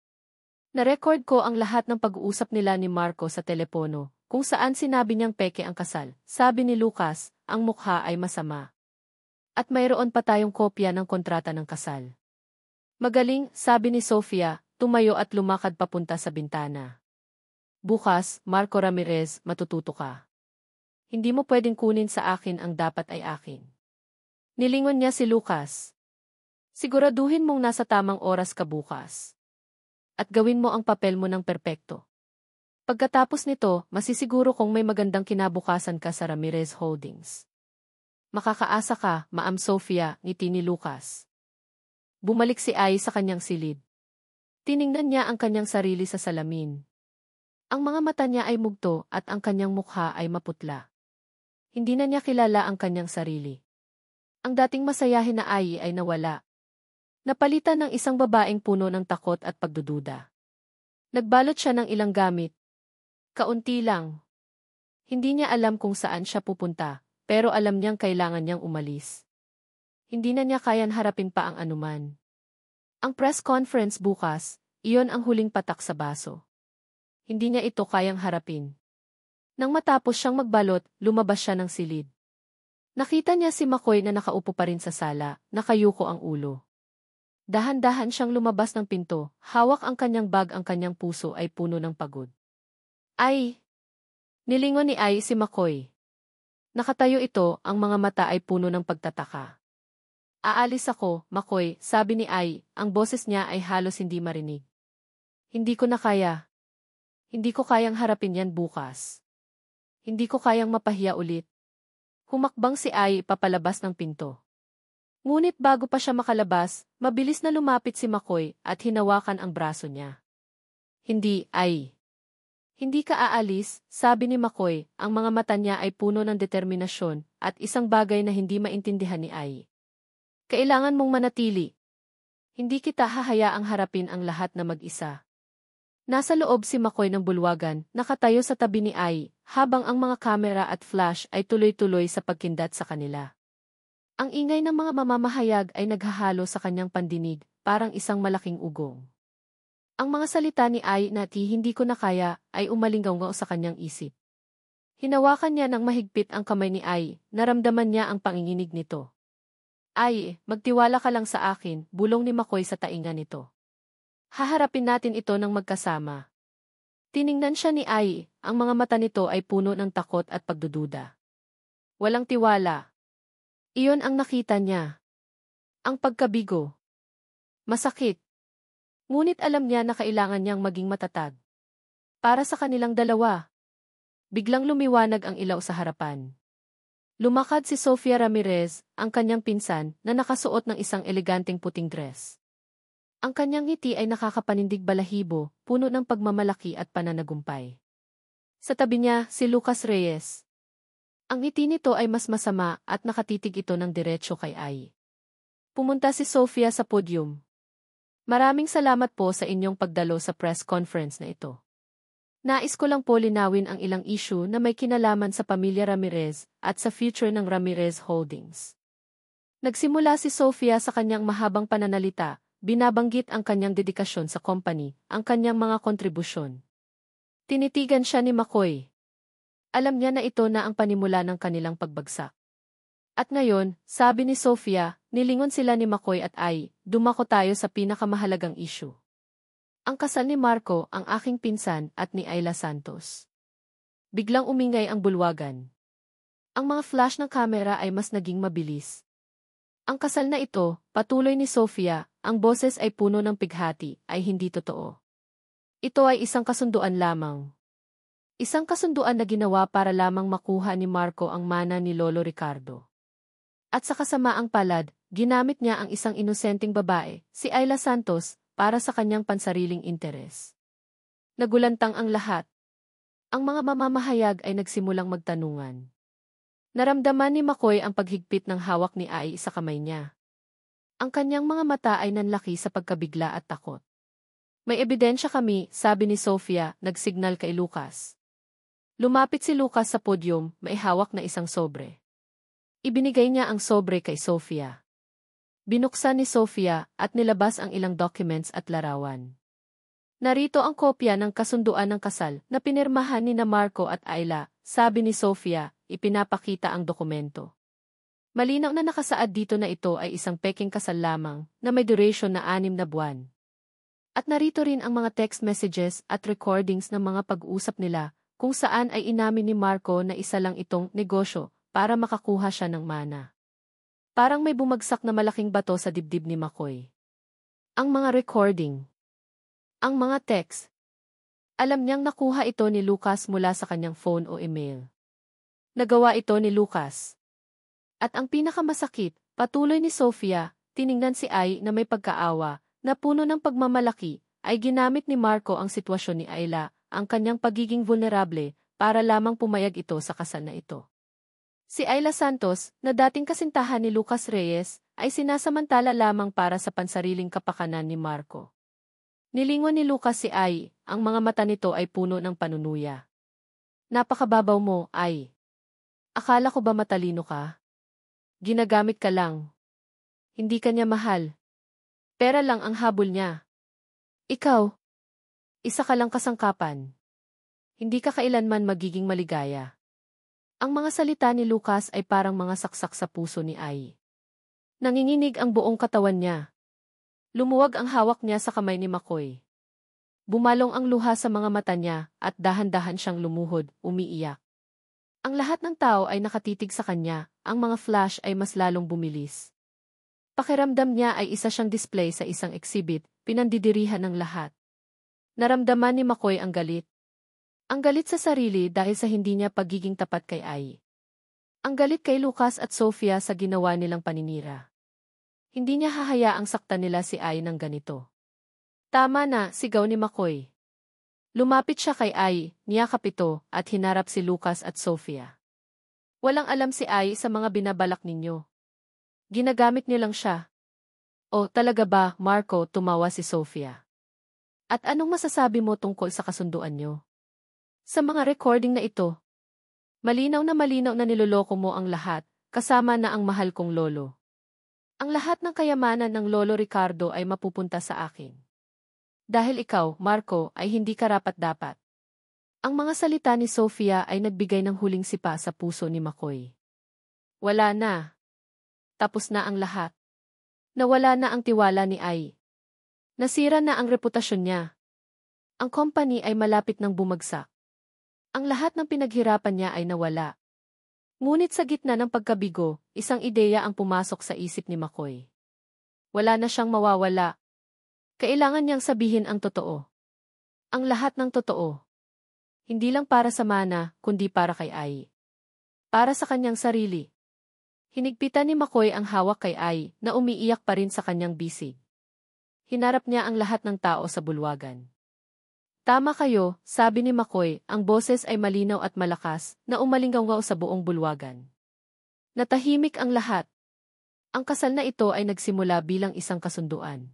Na-record ko ang lahat ng pag-uusap nila ni Marco sa telepono, kung saan sinabi niyang peke ang kasal. Sabi ni Lucas, ang mukha ay masama. At mayroon pa tayong kopya ng kontrata ng kasal. Magaling, sabi ni Sofia, tumayo at lumakad papunta sa bintana. Bukas, Marco Ramirez, matututo ka. Hindi mo pwedeng kunin sa akin ang dapat ay akin. Nilingon niya si Lucas. Siguraduhin mong nasa tamang oras ka bukas. At gawin mo ang papel mo ng perpekto. Pagkatapos nito, masisiguro kong may magandang kinabukasan ka sa Ramirez Holdings. Makakaasa ka, Ma'am Sofia, ngiti ni Lucas. Bumalik si Ai sa kanyang silid. Tiningnan niya ang kanyang sarili sa salamin. Ang mga mata niya ay mugto at ang kanyang mukha ay maputla. Hindi na niya kilala ang kanyang sarili. Ang dating masayahin na Ai ay nawala. Napalitan ng isang babaeng puno ng takot at pagdududa. Nagbalot siya ng ilang gamit. Kaunti lang. Hindi niya alam kung saan siya pupunta. Pero alam niyang kailangan niyang umalis. Hindi na niya kayan harapin pa ang anuman. Ang press conference bukas, iyon ang huling patak sa baso. Hindi niya ito kayang harapin. Nang matapos siyang magbalot, lumabas siya ng silid. Nakita niya si McCoy na nakaupo pa rin sa sala, nakayuko ang ulo. Dahan-dahan siyang lumabas ng pinto, hawak ang kanyang bag, ang kanyang puso ay puno ng pagod. Ay! Nilingon ni Ai si McCoy. Nakatayo ito, ang mga mata ay puno ng pagtataka. Aalis ako, McCoy, sabi ni Ai, ang boses niya ay halos hindi marinig. Hindi ko na kaya. Hindi ko kayang harapin yan bukas. Hindi ko kayang mapahiya ulit. Humakbang si Ai papalabas ng pinto. Ngunit bago pa siya makalabas, mabilis na lumapit si McCoy at hinawakan ang braso niya. Hindi, Ai. Hindi ka aalis, sabi ni McCoy, ang mga mata niya ay puno ng determinasyon at isang bagay na hindi maintindihan ni Ai. Kailangan mong manatili. Hindi kita hahayaang harapin ang lahat na mag-isa. Nasa loob si McCoy ng bulwagan, nakatayo sa tabi ni Ai, habang ang mga kamera at flash ay tuloy-tuloy sa pagkindat sa kanila. Ang ingay ng mga mamamahayag ay naghahalo sa kanyang pandinig, parang isang malaking ugong. Ang mga salita ni Ai na hindi ko na kaya ay umalinggaw sa kanyang isip. Hinawakan niya ng mahigpit ang kamay ni Ai, naramdaman niya ang panginginig nito. Ai, magtiwala ka lang sa akin, bulong ni McCoy sa tainga nito. Haharapin natin ito ng magkasama. Tiningnan siya ni Ai, ang mga mata nito ay puno ng takot at pagdududa. Walang tiwala. Iyon ang nakita niya. Ang pagkabigo. Masakit. Ngunit alam niya na kailangan niyang maging matatag. Para sa kanilang dalawa. Biglang lumiwanag ang ilaw sa harapan. Lumakad si Sofia Ramirez, ang kanyang pinsan, na nakasuot ng isang eleganteng puting dress. Ang kanyang ngiti ay nakakapanindig balahibo, puno ng pagmamalaki at pananagumpay. Sa tabi niya, si Lucas Reyes. Ang ngiti nito ay mas masama at nakatitig ito ng diretsyo kay Ai. Pumunta si Sofia sa podium. Maraming salamat po sa inyong pagdalo sa press conference na ito. Nais ko lang po linawin ang ilang issue na may kinalaman sa pamilya Ramirez at sa future ng Ramirez Holdings. Nagsimula si Sofia sa kanyang mahabang pananalita, binabanggit ang kanyang dedikasyon sa company, ang kanyang mga kontribusyon. Tinitigan siya ni McCoy. Alam niya na ito na ang panimula ng kanilang pagbagsak. At ngayon, sabi ni Sofia, nilingon sila ni McCoy at Ai, dumako tayo sa pinakamahalagang issue. Ang kasal ni Marco, ang aking pinsan, at ni Ayla Santos. Biglang umingay ang bulwagan. Ang mga flash ng kamera ay mas naging mabilis. Ang kasal na ito, patuloy ni Sofia, ang boses ay puno ng pighati, ay hindi totoo. Ito ay isang kasunduan lamang. Isang kasunduan na ginawa para lamang makuha ni Marco ang mana ni Lolo Ricardo. At sa kasamaang palad, ginamit niya ang isang inosenteng babae, si Ayla Santos, para sa kanyang pansariling interes. Nagulantang ang lahat. Ang mga mamamahayag ay nagsimulang magtanungan. Naramdaman ni McCoy ang paghigpit ng hawak ni Ai sa kamay niya. Ang kanyang mga mata ay nanlaki sa pagkabigla at takot. May ebidensya kami, sabi ni Sofia, nagsignal kay Lucas. Lumapit si Lucas sa podium, may hawak na isang sobre. Ibinigay niya ang sobre kay Sofia. Binuksan ni Sofia at nilabas ang ilang documents at larawan. Narito ang kopya ng kasunduan ng kasal na pinirmahan ni na Marco at Ayla, sabi ni Sofia, ipinapakita ang dokumento. Malinaw na nakasaad dito na ito ay isang peking kasal lamang na may duration na 6 na buwan. At narito rin ang mga text messages at recordings ng mga pag-uusap nila kung saan ay inamin ni Marco na isa lang itong negosyo para makakuha siya ng mana. Parang may bumagsak na malaking bato sa dibdib ni McCoy. Ang mga recording. Ang mga text. Alam niyang nakuha ito ni Lucas mula sa kanyang phone o email. Nagawa ito ni Lucas. At ang pinakamasakit, patuloy ni Sofia, tiningnan si Ai na may pagkaawa, na puno ng pagmamalaki, ay ginamit ni Marco ang sitwasyon ni Ayla, ang kanyang pagiging vulnerable, para lamang pumayag ito sa kasal na ito. Si Ayla Santos, na dating kasintahan ni Lucas Reyes, ay sinasamantala lamang para sa pansariling kapakanan ni Marco. Nilingon ni Lucas si Ai, ang mga mata nito ay puno ng panunuya. Napakababaw mo, Ai. Akala ko ba matalino ka? Ginagamit ka lang. Hindi ka niya mahal. Pera lang ang habol niya. Ikaw, isa ka lang kasangkapan. Hindi ka kailanman magiging maligaya. Ang mga salita ni Lucas ay parang mga saksak sa puso ni Ai. Nanginginig ang buong katawan niya. Lumuwag ang hawak niya sa kamay ni McCoy. Bumalong ang luha sa mga mata niya at dahan-dahan siyang lumuhod, umiiyak. Ang lahat ng tao ay nakatitig sa kanya, ang mga flash ay mas lalong bumilis. Pakiramdam niya ay isa siyang display sa isang exhibit, pinandidirihan ng lahat. Naramdaman ni McCoy ang galit. Ang galit sa sarili dahil sa hindi niya pagiging tapat kay Ai. Ang galit kay Lucas at Sofia sa ginawa nilang paninira. Hindi niya hahayaang saktan nila si Ai ng ganito. Tama na, sigaw ni McCoy. Lumapit siya kay Ai, niyakap ito, at hinarap si Lucas at Sofia. Walang alam si Ai sa mga binabalak ninyo. Ginagamit niyo lang siya. O, talaga ba, Marco, tumawa si Sofia. At anong masasabi mo tungkol sa kasunduan niyo? Sa mga recording na ito, malinaw na niloloko mo ang lahat, kasama na ang mahal kong lolo. Ang lahat ng kayamanan ng Lolo Ricardo ay mapupunta sa akin. Dahil ikaw, Marco, ay hindi karapat-dapat. Ang mga salita ni Sofia ay nagbigay ng huling sipa sa puso ni McCoy. Wala na. Tapos na ang lahat. Nawala na ang tiwala ni Ai. Nasira na ang reputasyon niya. Ang company ay malapit ng bumagsak. Ang lahat ng pinaghirapan niya ay nawala. Ngunit sa gitna ng pagkabigo, isang ideya ang pumasok sa isip ni McCoy. Wala na siyang mawawala. Kailangan niyang sabihin ang totoo. Ang lahat ng totoo. Hindi lang para sa Mana, kundi para kay Ai. Para sa kanyang sarili. Hinigpitan ni McCoy ang hawak kay Ai na umiiyak pa rin sa kanyang bisig. Hinarap niya ang lahat ng tao sa bulwagan. Tama kayo, sabi ni McCoy, ang boses ay malinaw at malakas na umalinggaw sa buong bulwagan. Natahimik ang lahat. Ang kasal na ito ay nagsimula bilang isang kasunduan.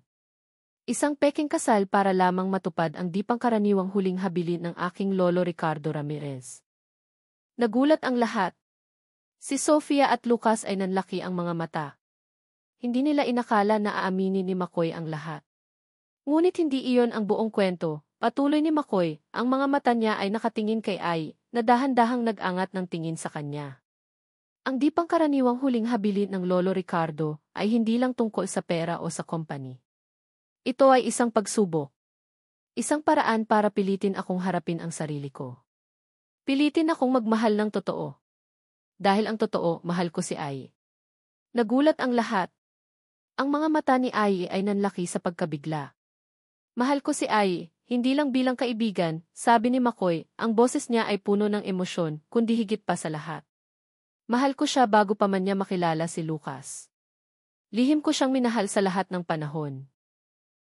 Isang peking kasal para lamang matupad ang di pangkaraniwang huling habilin ng aking lolo Ricardo Ramirez. Nagulat ang lahat. Si Sofia at Lucas ay nanlaki ang mga mata. Hindi nila inakala na aaminin ni McCoy ang lahat. Ngunit hindi iyon ang buong kwento, patuloy ni McCoy, ang mga mata niya ay nakatingin kay Ai, na dahan-dahang nag-angat ng tingin sa kanya. Ang di pangkaraniwang huling habilin ng Lolo Ricardo ay hindi lang tungkol sa pera o sa company. Ito ay isang pagsubok. Isang paraan para pilitin akong harapin ang sarili ko. Pilitin akong magmahal ng totoo. Dahil ang totoo, mahal ko si Ai. Nagulat ang lahat. Ang mga mata ni Ai ay nanlaki sa pagkabigla. Mahal ko si Ai, hindi lang bilang kaibigan, sabi ni McCoy, ang boses niya ay puno ng emosyon, kundi higit pa sa lahat. Mahal ko siya bago pa man niya makilala si Lucas. Lihim ko siyang minahal sa lahat ng panahon.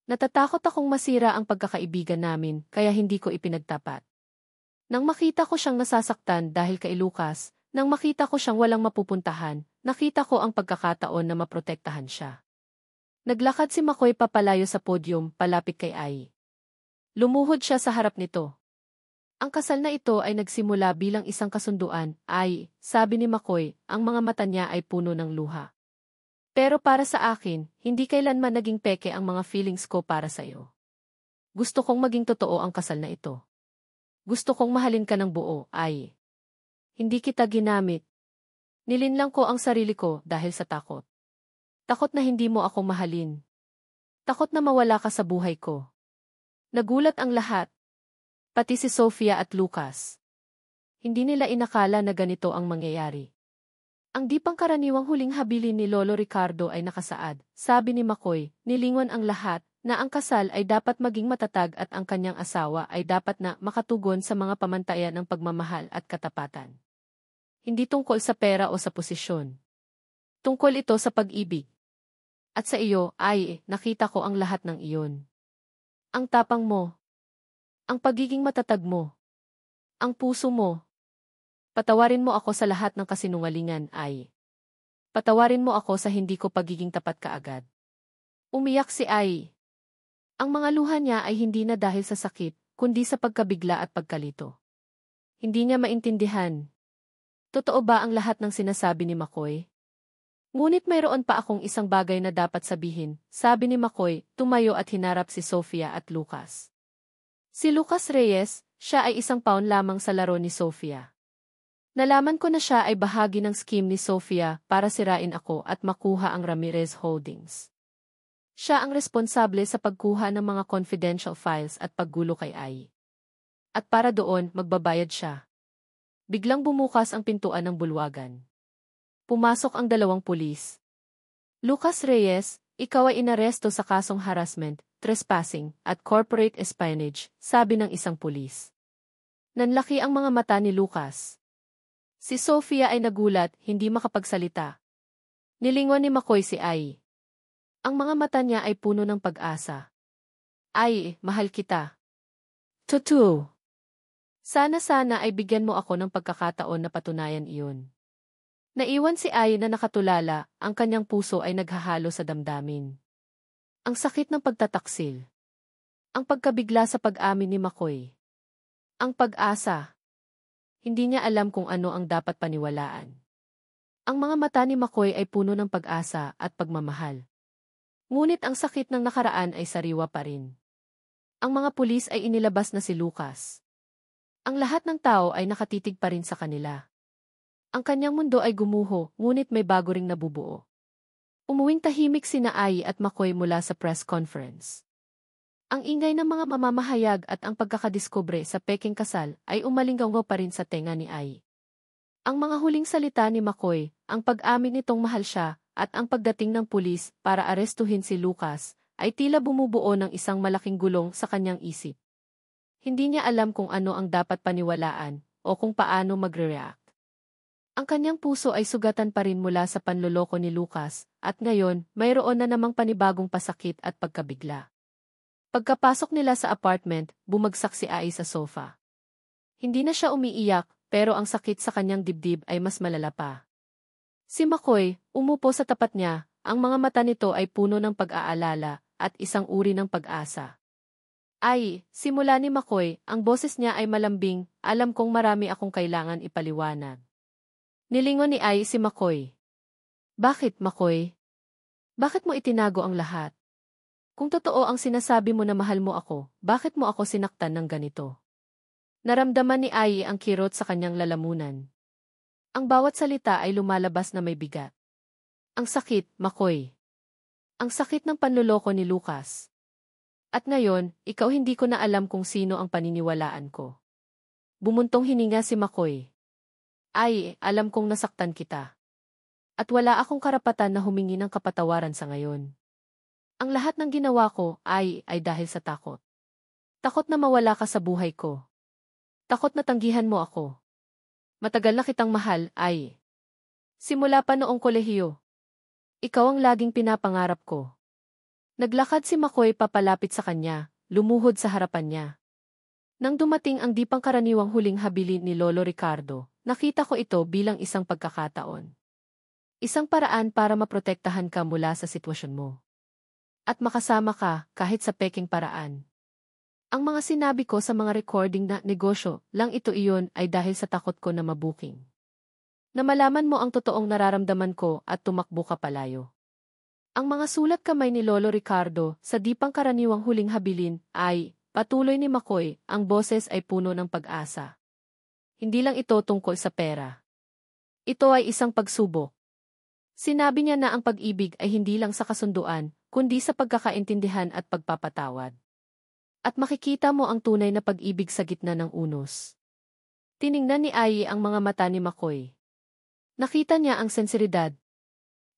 Natatakot akong masira ang pagkakaibigan namin, kaya hindi ko ipinagtapat. Nang makita ko siyang nasasaktan dahil kay Lucas, nang makita ko siyang walang mapupuntahan, nakita ko ang pagkakataon na maprotektahan siya. Naglakad si McCoy papalayo sa podium, palapit kay Ai. Lumuhod siya sa harap nito. Ang kasal na ito ay nagsimula bilang isang kasunduan, Ai, sabi ni McCoy, ang mga mata niya ay puno ng luha. Pero para sa akin, hindi kailanman naging peke ang mga feelings ko para sa iyo. Gusto kong maging totoo ang kasal na ito. Gusto kong mahalin ka ng buo, Ai. Hindi kita ginamit. Nilinlang ko ang sarili ko dahil sa takot. Takot na hindi mo ako mahalin. Takot na mawala ka sa buhay ko. Nagulat ang lahat. Pati si Sofia at Lucas. Hindi nila inakala na ganito ang mangyayari. Ang di pangkaraniwang huling habilin ni Lolo Ricardo ay nakasaad, sabi ni McCoy, nilingon ang lahat, na ang kasal ay dapat maging matatag at ang kanyang asawa ay dapat na makatugon sa mga pamantayan ng pagmamahal at katapatan. Hindi tungkol sa pera o sa posisyon. Tungkol ito sa pag-ibig. At sa iyo, Ai, nakita ko ang lahat ng iyon. Ang tapang mo. Ang pagiging matatag mo. Ang puso mo. Patawarin mo ako sa lahat ng kasinungalingan, Ai. Patawarin mo ako sa hindi ko pagiging tapat kaagad. Umiyak si Ai. Ang mga luha niya ay hindi na dahil sa sakit, kundi sa pagkabigla at pagkalito. Hindi niya maintindihan. Totoo ba ang lahat ng sinasabi ni McCoy? Ngunit mayroon pa akong isang bagay na dapat sabihin, sabi ni McCoy, tumayo at hinarap si Sofia at Lucas. Si Lucas Reyes, siya ay isang pawn lamang sa laro ni Sofia. Nalaman ko na siya ay bahagi ng scheme ni Sofia para sirain ako at makuha ang Ramirez Holdings. Siya ang responsable sa pagkuha ng mga confidential files at paggulo kay Ai. At para doon, magbabayad siya. Biglang bumukas ang pintuan ng bulwagan. Pumasok ang dalawang pulis. Lucas Reyes, ikaw ay inaresto sa kasong harassment, trespassing, at corporate espionage, sabi ng isang pulis. Nanlaki ang mga mata ni Lucas. Si Sofia ay nagulat, hindi makapagsalita. Nilingon ni McCoy si Ai. Ang mga mata niya ay puno ng pag-asa. Ai, mahal kita. Tutu. Sana ay bigyan mo ako ng pagkakataon na patunayan iyon. Naiwan si Ai na nakatulala, ang kanyang puso ay naghahalo sa damdamin. Ang sakit ng pagtataksil. Ang pagkabigla sa pag-amin ni McCoy. Ang pag-asa. Hindi niya alam kung ano ang dapat paniwalaan. Ang mga mata ni McCoy ay puno ng pag-asa at pagmamahal. Ngunit ang sakit ng nakaraan ay sariwa pa rin. Ang mga pulis ay inilabas na si Lucas. Ang lahat ng tao ay nakatitig pa rin sa kanila. Ang kanyang mundo ay gumuho, ngunit may bago ring nabubuo. Umuwing tahimik sina Ai at McCoy mula sa press conference. Ang ingay ng mga mamamahayag at ang pagkakadiskubre sa peking kasal ay umalinggaw pa rin sa tenga ni Ai. Ang mga huling salita ni McCoy, ang pag-amin nitong mahal siya, at ang pagdating ng pulis para arestuhin si Lucas, ay tila bumubuo ng isang malaking gulong sa kanyang isip. Hindi niya alam kung ano ang dapat paniwalaan o kung paano magre-react. Ang kanyang puso ay sugatan pa rin mula sa panloloko ni Lucas, at ngayon, mayroon na namang panibagong pasakit at pagkabigla. Pagkapasok nila sa apartment, bumagsak si Ai sa sofa. Hindi na siya umiiyak, pero ang sakit sa kanyang dibdib ay mas malala pa. Si McCoy, umupo sa tapat niya, ang mga mata nito ay puno ng pag-aalala at isang uri ng pag-asa. Ay, simula ni McCoy, ang boses niya ay malambing, alam kong marami akong kailangan ipaliwanag. Nilingon ni Ai si McCoy. Bakit, McCoy? Bakit mo itinago ang lahat? Kung totoo ang sinasabi mo na mahal mo ako, bakit mo ako sinaktan ng ganito? Naramdaman ni Ai ang kirot sa kanyang lalamunan. Ang bawat salita ay lumalabas na may bigat. Ang sakit, McCoy. Ang sakit ng panloloko ni Lucas. At ngayon, ikaw hindi ko na alam kung sino ang paniniwalaan ko. Bumuntong hininga si McCoy. Ay, alam kong nasaktan kita. At wala akong karapatan na humingi ng kapatawaran sa ngayon. Ang lahat ng ginawa ko ay dahil sa takot. Takot na mawala ka sa buhay ko. Takot na tanggihan mo ako. Matagal na kitang mahal, Ai. Simula pa noong kolehiyo. Ikaw ang laging pinapangarap ko. Naglakad si McCoy papalapit sa kanya, lumuhod sa harapan niya. Nang dumating ang di pangkaraniwang huling habilin ni Lolo Ricardo, nakita ko ito bilang isang pagkakataon. Isang paraan para maprotektahan ka mula sa sitwasyon mo. At makasama ka kahit sa peking paraan. Ang mga sinabi ko sa mga recording na negosyo lang ito iyon ay dahil sa takot ko na mabuking. Na malaman mo ang totoong nararamdaman ko at tumakbo ka palayo. Ang mga sulat kamay ni Lolo Ricardo sa di pangkaraniwang huling habilin ay, patuloy ni McCoy, ang boses ay puno ng pag-asa. Hindi lang ito tungkol sa pera. Ito ay isang pagsubok. Sinabi niya na ang pag-ibig ay hindi lang sa kasunduan, kundi sa pagkakaintindihan at pagpapatawad. At makikita mo ang tunay na pag-ibig sa gitna ng unos. Tiningnan ni Ai ang mga mata ni McCoy. Nakita niya ang sensiridad.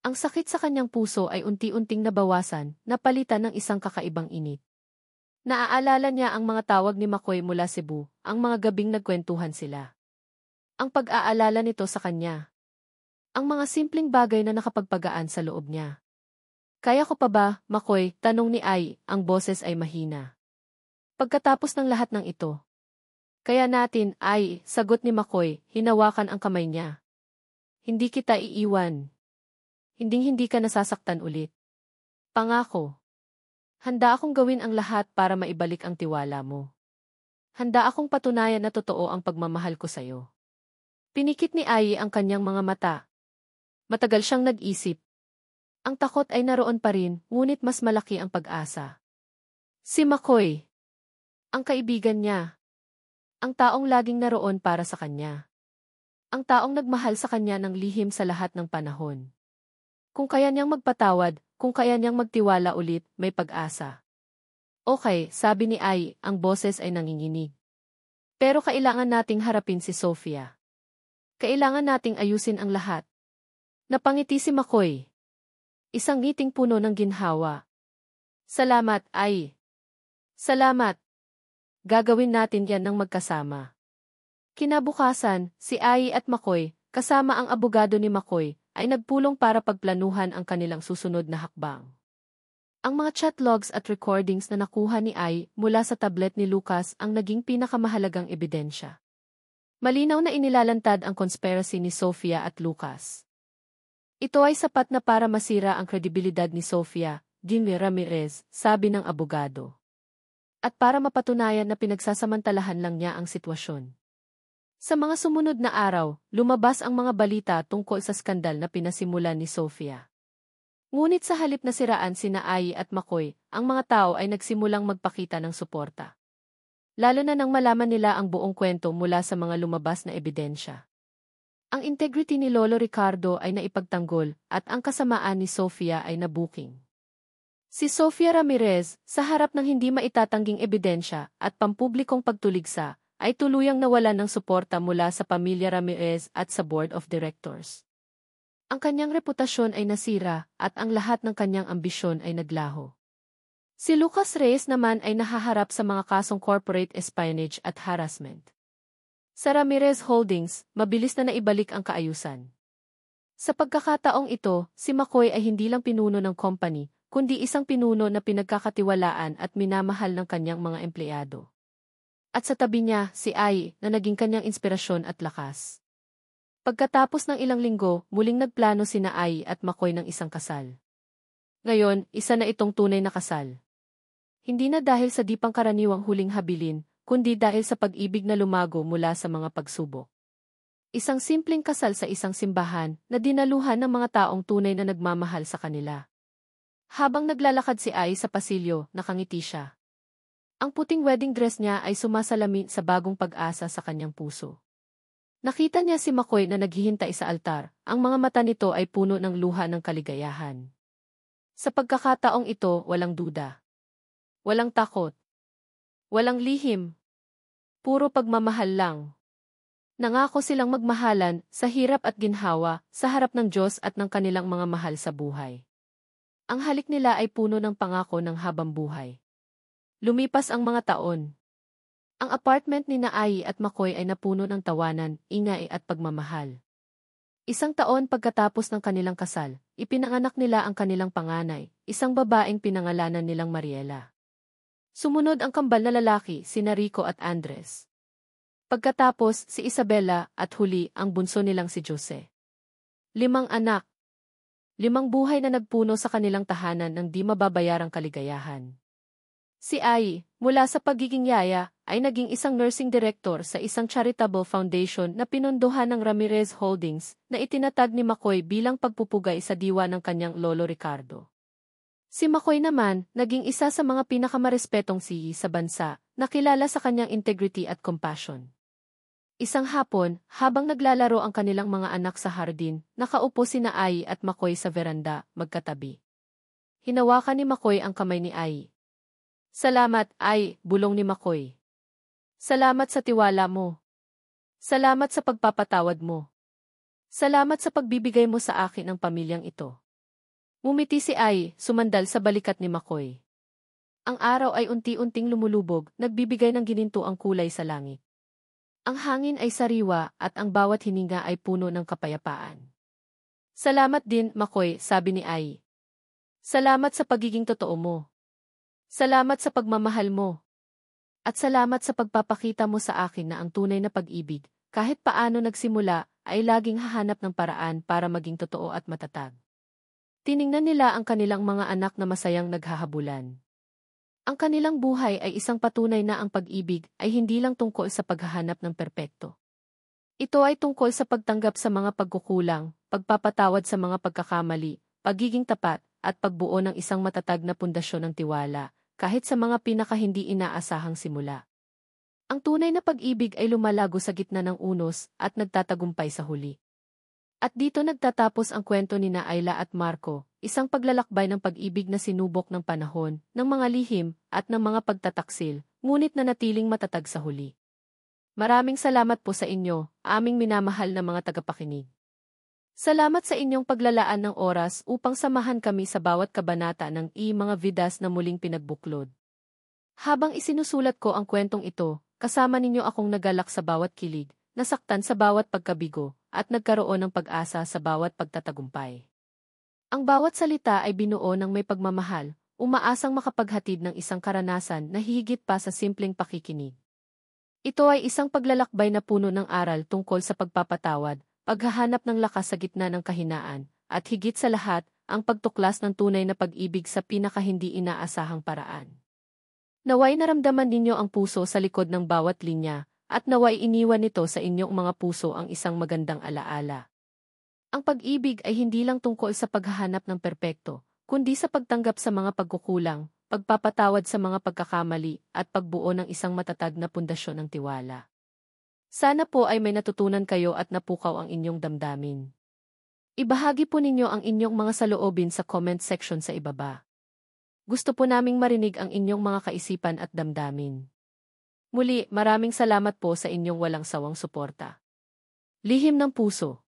Ang sakit sa kanyang puso ay unti-unting nabawasan, napalitan ng isang kakaibang init. Naaalala niya ang mga tawag ni McCoy mula Cebu, ang mga gabing nagkwentuhan sila. Ang pag-aalala nito sa kanya. Ang mga simpleng bagay na nakapagpagaan sa loob niya. Kaya ko pa ba, McCoy? Tanong ni Ai, ang boses ay mahina. Pagkatapos ng lahat ng ito. Kaya natin, Ai, sagot ni McCoy, hinawakan ang kamay niya. Hindi kita iiwan. Hinding-hindi ka nasasaktan ulit. Pangako. Handa akong gawin ang lahat para maibalik ang tiwala mo. Handa akong patunayan na totoo ang pagmamahal ko sa'yo. Pinikit ni Ai ang kanyang mga mata. Matagal siyang nag-isip. Ang takot ay naroon pa rin, ngunit mas malaki ang pag-asa. Si McCoy. Ang kaibigan niya. Ang taong laging naroon para sa kanya. Ang taong nagmahal sa kanya ng lihim sa lahat ng panahon. Kung kaya niyang magpatawad, kung kaya niyang magtiwala ulit, may pag-asa. Okay, sabi ni Ai, ang boses ay nanginginig. Pero kailangan nating harapin si Sofia. Kailangan nating ayusin ang lahat. Napangiti si McCoy. Isang ngiting puno ng ginhawa. Salamat, Ai. Salamat. Gagawin natin yan ng magkasama. Kinabukasan, si Ai at McCoy, kasama ang abogado ni McCoy, ay nagpulong para pagplanuhan ang kanilang susunod na hakbang. Ang mga chat logs at recordings na nakuha ni Ai mula sa tablet ni Lucas ang naging pinakamahalagang ebidensya. Malinaw na inilalantad ang conspiracy ni Sofia at Lucas. Ito ay sapat na para masira ang kredibilidad ni Sofia, Jimmy Ramirez, sabi ng abogado. At para mapatunayan na pinagsasamantalahan lang niya ang sitwasyon. Sa mga sumunod na araw, lumabas ang mga balita tungkol sa skandal na pinasimulan ni Sofia. Ngunit sa halip na siraan sina Ai at McCoy, ang mga tao ay nagsimulang magpakita ng suporta. Lalo na nang malaman nila ang buong kwento mula sa mga lumabas na ebidensya. Ang integrity ni Lolo Ricardo ay naipagtanggol at ang kasamaan ni Sofia ay nabuking. Si Sofia Ramirez, sa harap ng hindi maitatangging ebidensya at pampublikong pagtuligsa, ay tuluyang nawalan ng suporta mula sa pamilya Ramirez at sa Board of Directors. Ang kanyang reputasyon ay nasira at ang lahat ng kanyang ambisyon ay naglaho. Si Lucas Reyes naman ay nahaharap sa mga kasong corporate espionage at harassment. Sa Ramirez Holdings, mabilis na naibalik ang kaayusan. Sa pagkakataong ito, si McCoy ay hindi lang pinuno ng company, kundi isang pinuno na pinagkakatiwalaan at minamahal ng kanyang mga empleyado. At sa tabi niya, si Ai, na naging kanyang inspirasyon at lakas. Pagkatapos ng ilang linggo, muling nagplano sina Ai at McCoy ng isang kasal. Ngayon, isa na itong tunay na kasal. Hindi na dahil sa di pangkaraniwang huling habilin, kundi dahil sa pag-ibig na lumago mula sa mga pagsubok. Isang simpleng kasal sa isang simbahan na dinaluhan ng mga taong tunay na nagmamahal sa kanila. Habang naglalakad si Ai sa pasilyo, nakangiti siya. Ang puting wedding dress niya ay sumasalamin sa bagong pag-asa sa kanyang puso. Nakita niya si McCoy na naghihintay sa altar, ang mga mata nito ay puno ng luha ng kaligayahan. Sa pagkakataong ito, walang duda. Walang takot. Walang lihim. Puro pagmamahal lang. Nangako silang magmahalan sa hirap at ginhawa, sa harap ng Diyos at ng kanilang mga mahal sa buhay. Ang halik nila ay puno ng pangako ng habang buhay. Lumipas ang mga taon. Ang apartment ni Ai at McCoy ay napuno ng tawanan, ingay at pagmamahal. Isang taon pagkatapos ng kanilang kasal, ipinanganak nila ang kanilang panganay, isang babaeng pinangalanan nilang Mariela. Sumunod ang kambal na lalaki, sina Rico at Andres. Pagkatapos, si Isabela at huli ang bunso nilang si Jose. 5 anak. 5 buhay na nagpuno sa kanilang tahanan ng di mababayarang kaligayahan. Si Ai, mula sa pagiging yaya, ay naging isang nursing director sa isang charitable foundation na pinondohan ng Ramirez Holdings na itinatag ni McCoy bilang pagpupugay sa diwa ng kanyang lolo Ricardo. Si McCoy naman, naging isa sa mga pinakamarespetong CEO sa bansa, nakilala sa kanyang integrity at compassion. Isang hapon, habang naglalaro ang kanilang mga anak sa hardin, nakaupo sina Ai at McCoy sa veranda, magkatabi. Hinawakan ni McCoy ang kamay ni Ai. Salamat, Ai, bulong ni McCoy. Salamat sa tiwala mo. Salamat sa pagpapatawad mo. Salamat sa pagbibigay mo sa akin ng pamilyang ito. Ngumiti si Ai, sumandal sa balikat ni McCoy. Ang araw ay unti-unting lumulubog, nagbibigay ng ginintuang kulay sa langit. Ang hangin ay sariwa at ang bawat hininga ay puno ng kapayapaan. Salamat din, McCoy, sabi ni Ai. Salamat sa pagiging totoo mo. Salamat sa pagmamahal mo. At salamat sa pagpapakita mo sa akin na ang tunay na pag-ibig, kahit paano nagsimula, ay laging hahanap ng paraan para maging totoo at matatag. Tiningnan nila ang kanilang mga anak na masayang naghahabulan. Ang kanilang buhay ay isang patunay na ang pag-ibig ay hindi lang tungkol sa paghahanap ng perpekto. Ito ay tungkol sa pagtanggap sa mga pagkukulang, pagpapatawad sa mga pagkakamali, pagiging tapat, at pagbuo ng isang matatag na pundasyon ng tiwala, kahit sa mga pinaka-hindi inaasahang simula. Ang tunay na pag-ibig ay lumalago sa gitna ng unos at nagtatagumpay sa huli. At dito nagtatapos ang kwento ni Ayla at Marco, isang paglalakbay ng pag-ibig na sinubok ng panahon, ng mga lihim, at ng mga pagtataksil, ngunit nanatiling matatag sa huli. Maraming salamat po sa inyo, aming minamahal na mga tagapakinig. Salamat sa inyong paglalaan ng oras upang samahan kami sa bawat kabanata ng mga vidas na muling pinagbuklod. Habang isinusulat ko ang kwentong ito, kasama ninyo akong nagalak sa bawat kilig, nasaktan sa bawat pagkabigo, at nagkaroon ng pag-asa sa bawat pagtatagumpay. Ang bawat salita ay binuo ng may pagmamahal, umaasang makapaghatid ng isang karanasan na higit pa sa simpleng pakikinig. Ito ay isang paglalakbay na puno ng aral tungkol sa pagpapatawad, paghahanap ng lakas sa gitna ng kahinaan, at higit sa lahat, ang pagtuklas ng tunay na pag-ibig sa pinaka-hindi inaasahang paraan. Naway naramdaman ninyo ang puso sa likod ng bawat linya, at naway iniwan nito sa inyong mga puso ang isang magandang alaala. Ang pag-ibig ay hindi lang tungkol sa paghahanap ng perpekto, kundi sa pagtanggap sa mga pagkukulang, pagpapatawad sa mga pagkakamali, at pagbuo ng isang matatag na pundasyon ng tiwala. Sana po ay may natutunan kayo at napukaw ang inyong damdamin. Ibahagi po ninyo ang inyong mga saloobin sa comment section sa ibaba. Gusto po naming marinig ang inyong mga kaisipan at damdamin. Muli, maraming salamat po sa inyong walang sawang suporta. Lihim ng puso.